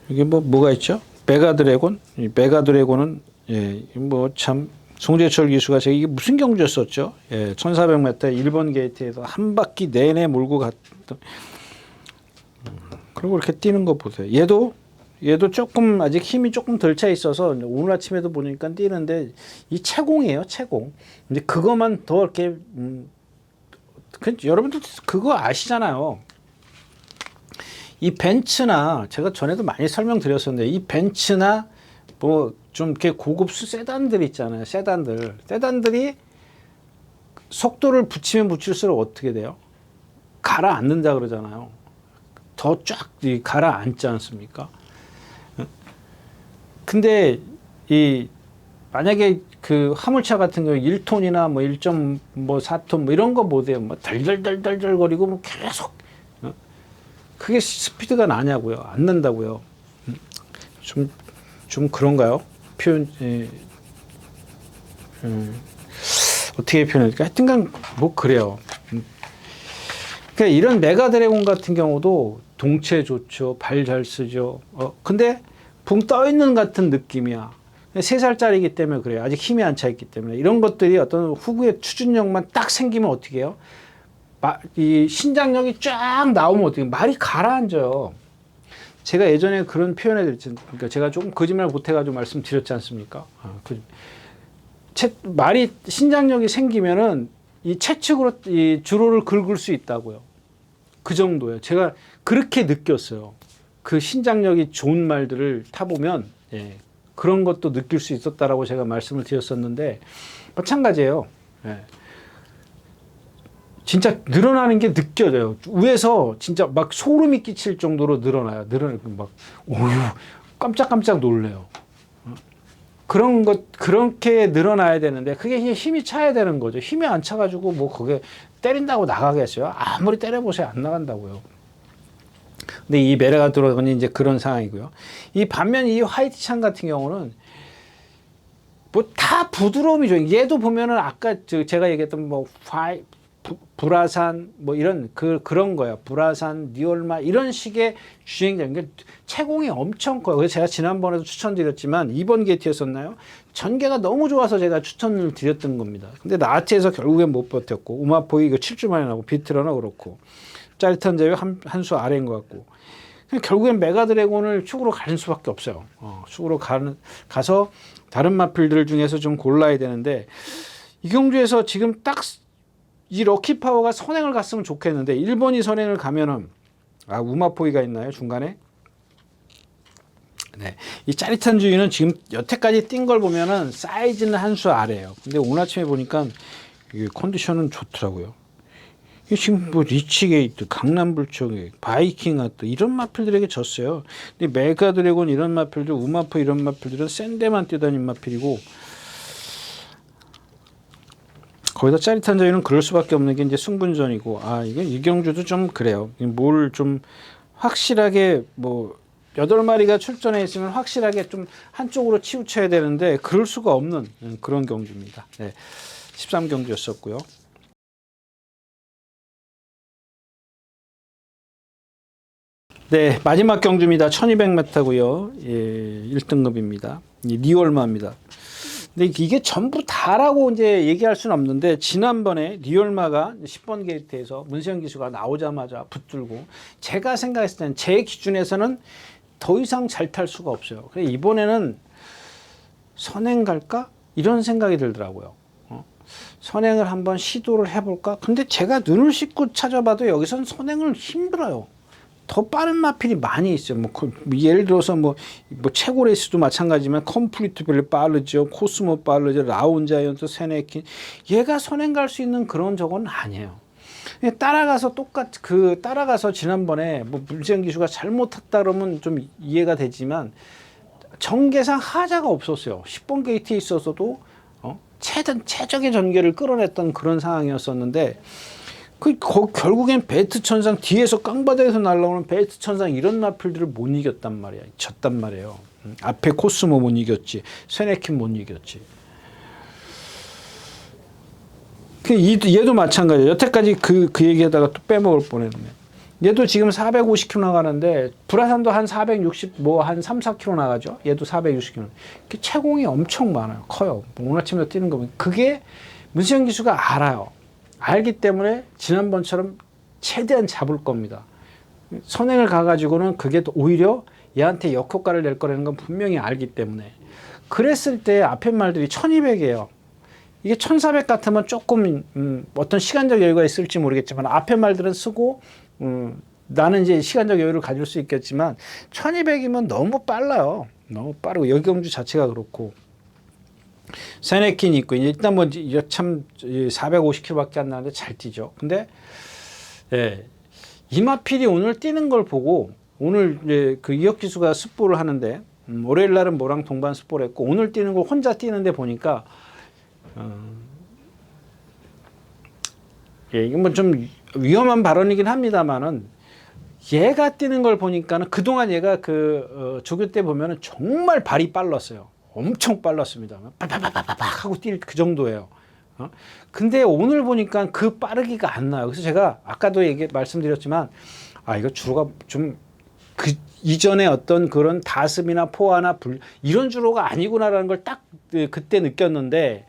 이게 뭐가 있죠? 메가드래곤. 이 메가드래곤은 예, 뭐 참 송재철 기수가 이게 무슨 경주였었죠? 예, 1400m 1번 게이트에서 한 바퀴 내내 몰고 갔던. 그리고 이렇게 뛰는 거 보세요. 얘도 조금 아직 힘이 조금 덜 차 있어서 오늘 아침에도 보니까 뛰는데 이 채공이에요, 채공. 근데 그것만 더 이렇게 여러분들 그거 아시잖아요. 이 벤츠나 제가 전에도 많이 설명드렸었는데 이 벤츠나 뭐 좀 이렇게 고급 세단들 있잖아요. 세단들이 속도를 붙이면 붙일수록 어떻게 돼요? 가라앉는다 그러잖아요. 더 쫙 가라앉지 않습니까? 근데 만약에 그 화물차 같은 경우 1톤이나 뭐 1.4톤 뭐 이런 거 못해요. 뭐 덜덜덜덜덜 거리고 뭐 계속 그게 스피드가 나냐고요. 안 난다고요. 좀 그런가요? 표현 어떻게 표현할까? 하여튼간 뭐 그래요. 그러니까 이런 메가드래곤 같은 경우도 동체 좋죠. 발 잘 쓰죠. 근데 붕 떠 있는 같은 느낌이야. 3살짜리이기 때문에 그래요. 아직 힘이 안 차 있기 때문에. 이런 것들이 어떤 후구의 추진력만 딱 생기면 어떻게 해요? 이 신장력이 쫙 나오면 어떻게 해요? 말이 가라앉아요. 제가 예전에 그런 표현을 드렸죠. 그러니까 제가 조금 거짓말 못해가지고 말씀드렸지 않습니까? 말이 신장력이 생기면은 이 채측으로 이 주로를 긁을 수 있다고요. 그 정도예요. 제가 그렇게 느꼈어요. 그 신장력이 좋은 말들을 타보면 예, 그런 것도 느낄 수 있었다라고 제가 말씀을 드렸었는데 마찬가지예요. 예. 진짜 늘어나는 게 느껴져요. 위에서 진짜 막 소름이 끼칠 정도로 늘어나요. 막 오유 깜짝깜짝 놀래요. 그렇게 늘어나야 되는데 그게 힘이 차야 되는 거죠. 힘이 안 차가지고 뭐 그게 때린다고 나가겠어요? 아무리 때려보세요. 안 나간다고요. 근데 이 메레가 들어가니 이제 그런 상황이고요. 반면 이 화이트창 같은 경우는 뭐 다 부드러움이죠. 얘도 보면은 아까 제가 얘기했던 뭐 불화산 뭐 이런 그런 거예요. 불화산, 니올마 이런 식의 주행장. 그러니까 채공이 엄청 커요. 그래서 제가 지난번에도 추천드렸지만 2번 게이트였었나요? 전개가 너무 좋아서 제가 추천을 드렸던 겁니다. 근데 나치에서 결국엔 못 버텼고 우마포이 이거 7주 만에 나고 비트러너 그렇고 짜릿한 제외 한 수 아래인 것 같고 결국엔 메가드래곤을 축으로 가는 수밖에 없어요. 축으로 가서 다른 마필들 중에서 좀 골라야 되는데 이 경주에서 지금 딱 이 럭키파워가 선행을 갔으면 좋겠는데 1번이 선행을 가면은 우마포이가 있나요? 중간에? 네. 이 짜릿한 주인은 지금 여태까지 뛴 걸 보면은 사이즈는 한 수 아래예요. 근데 오늘 아침에 보니까 이게 컨디션은 좋더라고요. 이게 지금 뭐 리치게이트, 강남불초계, 바이킹 아트 이런 마필들에게 졌어요. 근데 메가드래곤 이런 마필들, 우마포 이런 마필들은 센 데만 뛰다닌 마필이고 거기다 짜릿한 저희는 그럴 수밖에 없는 게 이제 승분전이고 이게 이경주도 좀 그래요. 뭘 좀 확실하게 뭐 8마리가 출전해 있으면 확실하게 좀 한쪽으로 치우쳐야 되는데 그럴 수가 없는 그런 경주입니다. 네, 13경주였었고요. 네, 마지막 경주입니다. 1200m고요. 예, 1등급입니다. 리얼마입니다. 근데 이게 전부 다라고 이제 얘기할 수는 없는데 지난번에 리얼마가 10번 게이트에서 문세영 기수가 나오자마자 붙들고 제가 생각했을 때는 제 기준에서는 더 이상 잘 탈 수가 없어요. 그래서 이번에는 선행 갈까? 이런 생각이 들더라고요. 선행을 한번 시도를 해볼까? 근데 제가 눈을 씻고 찾아봐도 여기선 선행을 힘들어요. 더 빠른 마필이 많이 있어요. 예를 들어서 최고 레이스도 마찬가지지만 컴플리트 벨리 빠르죠. 코스모 빠르죠. 라운자이언트, 세네킨. 얘가 선행 갈 수 있는 그런 저건 아니에요. 따라가서 따라가서 지난번에 문세영 기수가 잘못 탔다 그러면 좀 이해가 되지만 전개상 하자가 없었어요. 10번 게이트에 있어서도 최적의 전개를 끌어냈던 그런 상황이었었는데 결국엔 벨트 천상 뒤에서 깡바닥에서 날라오는 벨트 천상 이런 마필들을 못 이겼단 말이야. 졌단 말이에요. 앞에 코스모 못 이겼지. 세네킨 못 이겼지. 얘도 마찬가지예요. 여태까지 그 얘기하다가 또 빼먹을 뻔했네. 얘도 지금 450km 나가는데 불화산도 한 460, 한 3, 4km 나가죠. 얘도 460km. 채공이 엄청 많아요. 커요. 오늘 아침에 뛰는 거 보면 그게 문세영 기수가 알아요. 알기 때문에 지난번처럼 최대한 잡을 겁니다. 선행을 가가지고는 그게 오히려 얘한테 역효과를 낼 거라는 건 분명히 알기 때문에. 그랬을 때 앞에 말들이 1200이에요. 이게 1400 같으면 조금 어떤 시간적 여유가 있을지 모르겠지만 앞에 말들은 쓰고 나는 이제 시간적 여유를 가질 수 있겠지만 1200이면 너무 빨라요. 너무 빠르고 여경주 자체가 그렇고 세네킨이 있고 일단 참 450km밖에 안 나는데 잘 뛰죠. 근데 이마필이 오늘 뛰는 걸 보고 오늘 그 이혁 기수가 습보를 하는데 월요일 날은 뭐랑 동반 습보를 했고 오늘 뛰는 걸 혼자 뛰는데 보니까 이건 좀 위험한 발언이긴 합니다만은 얘가 뛰는 걸 보니까는 그동안 얘가 조교 때 보면은 정말 발이 빨랐어요. 엄청 빨랐습니다. 팍팍팍팍 하고 뛸 그 정도예요. 근데 오늘 보니까 그 빠르기가 안 나요. 그래서 제가 아까도 말씀드렸지만 이거 주로가 좀 그 이전에 어떤 그런 다습이나 포화나 이런 주로가 아니구나라는 걸 딱 그때 느꼈는데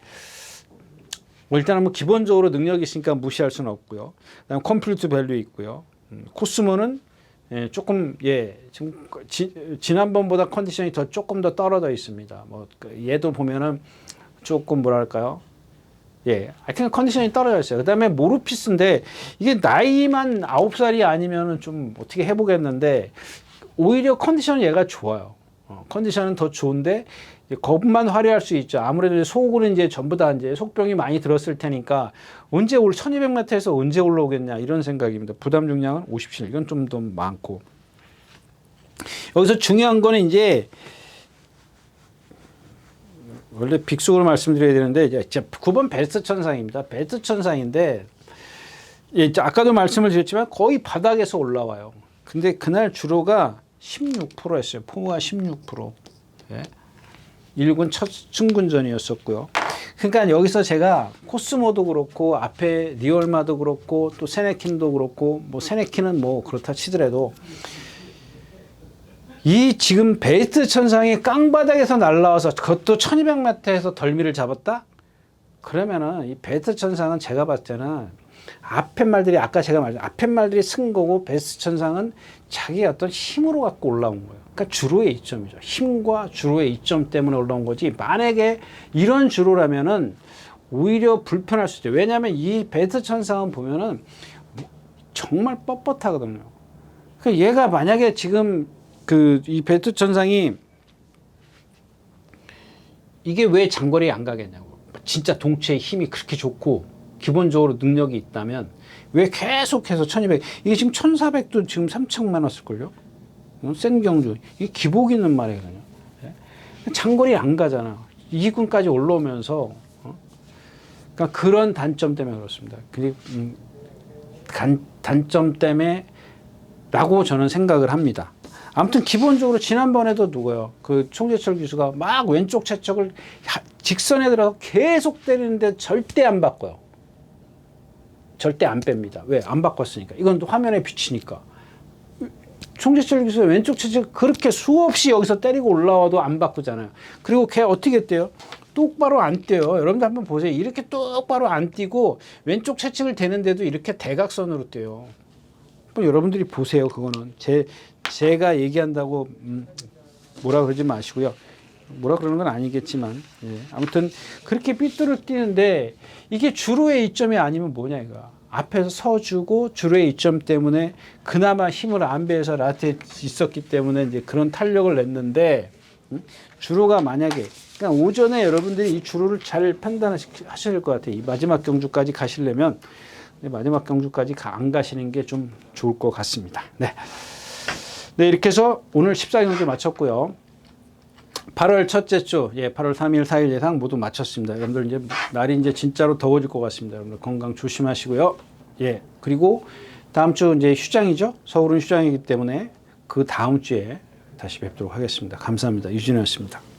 일단은 기본적으로 능력이 있으니까 무시할 수는 없고요. 그다음 컴플리트 밸류 있고요. 코스모는 조금 지금 지난번보다 컨디션이 조금 더 떨어져 있습니다. 얘도 보면은 조금 뭐랄까요? 하여튼 컨디션이 떨어져 있어요. 그다음에 모르피스인데 이게 나이만 9살이 아니면은 좀 어떻게 해보겠는데 오히려 컨디션 얘가 좋아요. 컨디션은 더 좋은데 겁만 화려할 수 있죠. 아무래도 속은 이제 전부 다 이제 속병이 많이 들었을 테니까 언제 1200m에서 언제 올라오겠냐 이런 생각입니다. 부담 중량은 57. 이건 좀 더 많고. 여기서 중요한 거는 이제 원래 빅숙으로 말씀드려야 되는데 이제 9번 벨트 천상입니다. 벨트 천상인데 아까도 말씀을 드렸지만 거의 바닥에서 올라와요. 근데 그날 주로가 16%였어요. 포무가 16%. 1군 첫 승군전이었었고요. 그러니까 여기서 제가 코스모도 그렇고 앞에 리얼마도 그렇고 또 세네킨도 그렇고 세네킨은 그렇다 치더라도 이 지금 벨트 천상이 깡바닥에서 날라와서 그것도 1200m에서 덜미를 잡았다? 그러면은 이 벨트 천상은 제가 봤을 때는 앞에 말들이 아까 제가 말했죠. 앞에 말들이 쓴 거고 벨트 천상은 자기의 어떤 힘으로 갖고 올라온 거예요. 그러니까 주로의 이점이죠. 힘과 주로의 이점 때문에 올라온 거지. 만약에 이런 주로라면은 오히려 불편할 수 있죠. 왜냐하면 이 벨트 천상은 보면은 정말 뻣뻣하거든요. 그러니까 얘가 만약에 지금 이 벨트 천상이 이게 왜 장거리에 안 가겠냐고. 진짜 동체의 힘이 그렇게 좋고 기본적으로 능력이 있다면 왜 계속해서 1200 이게 지금 1400도 지금 3천만 왔을걸요. 센 경주 이게 기복 있는 말이거든요. 장거리 안 가잖아. 2군까지 올라오면서 그러니까 그런 단점 때문에 그렇습니다. 그리고 단점 때문에 라고 저는 생각을 합니다. 아무튼 기본적으로 지난번에도 누구요? 총재철 교수가 막 왼쪽 채척을 직선에 들어서 계속 때리는데 절대 안 바꿔요. 절대 안 뺍니다. 왜? 안 바꿨으니까. 이건 또 화면에 비치니까. 총재철 교수가 왼쪽 채척 그렇게 수없이 여기서 때리고 올라와도 안 바꾸잖아요. 그리고 걔 어떻게 했대요? 똑바로 안 뛰어요. 여러분들 한번 보세요. 이렇게 똑바로 안 뛰고 왼쪽 채찍을 대는데도 이렇게 대각선으로 뛰어요. 여러분들이 보세요. 그거는 제가 얘기한다고 뭐라 그러지 마시고요. 뭐라 그러는 건 아니겠지만 아무튼 그렇게 삐뚤을 뛰는데 이게 주로의 이점이 아니면 뭐냐 이거. 앞에서 서주고 주로의 이점 때문에 그나마 힘을 안배해서 라트에 있었기 때문에 이제 그런 탄력을 냈는데 주로가 만약에 그러니까 오전에 여러분들이 이 주로를 잘 판단하셔야 될 것 같아요. 이 마지막 경주까지 가시려면 마지막 경주까지 안 가시는 게 좀 좋을 것 같습니다. 네. 네, 이렇게 해서 오늘 14경주 마쳤고요. 8월 첫째 주, 8월 3일, 4일 예상 모두 마쳤습니다. 여러분들 이제 날이 이제 진짜로 더워질 것 같습니다. 여러분들 건강 조심하시고요. 그리고 다음 주 이제 휴장이죠. 서울은 휴장이기 때문에 그 다음 주에 다시 뵙도록 하겠습니다. 감사합니다. 유진호였습니다.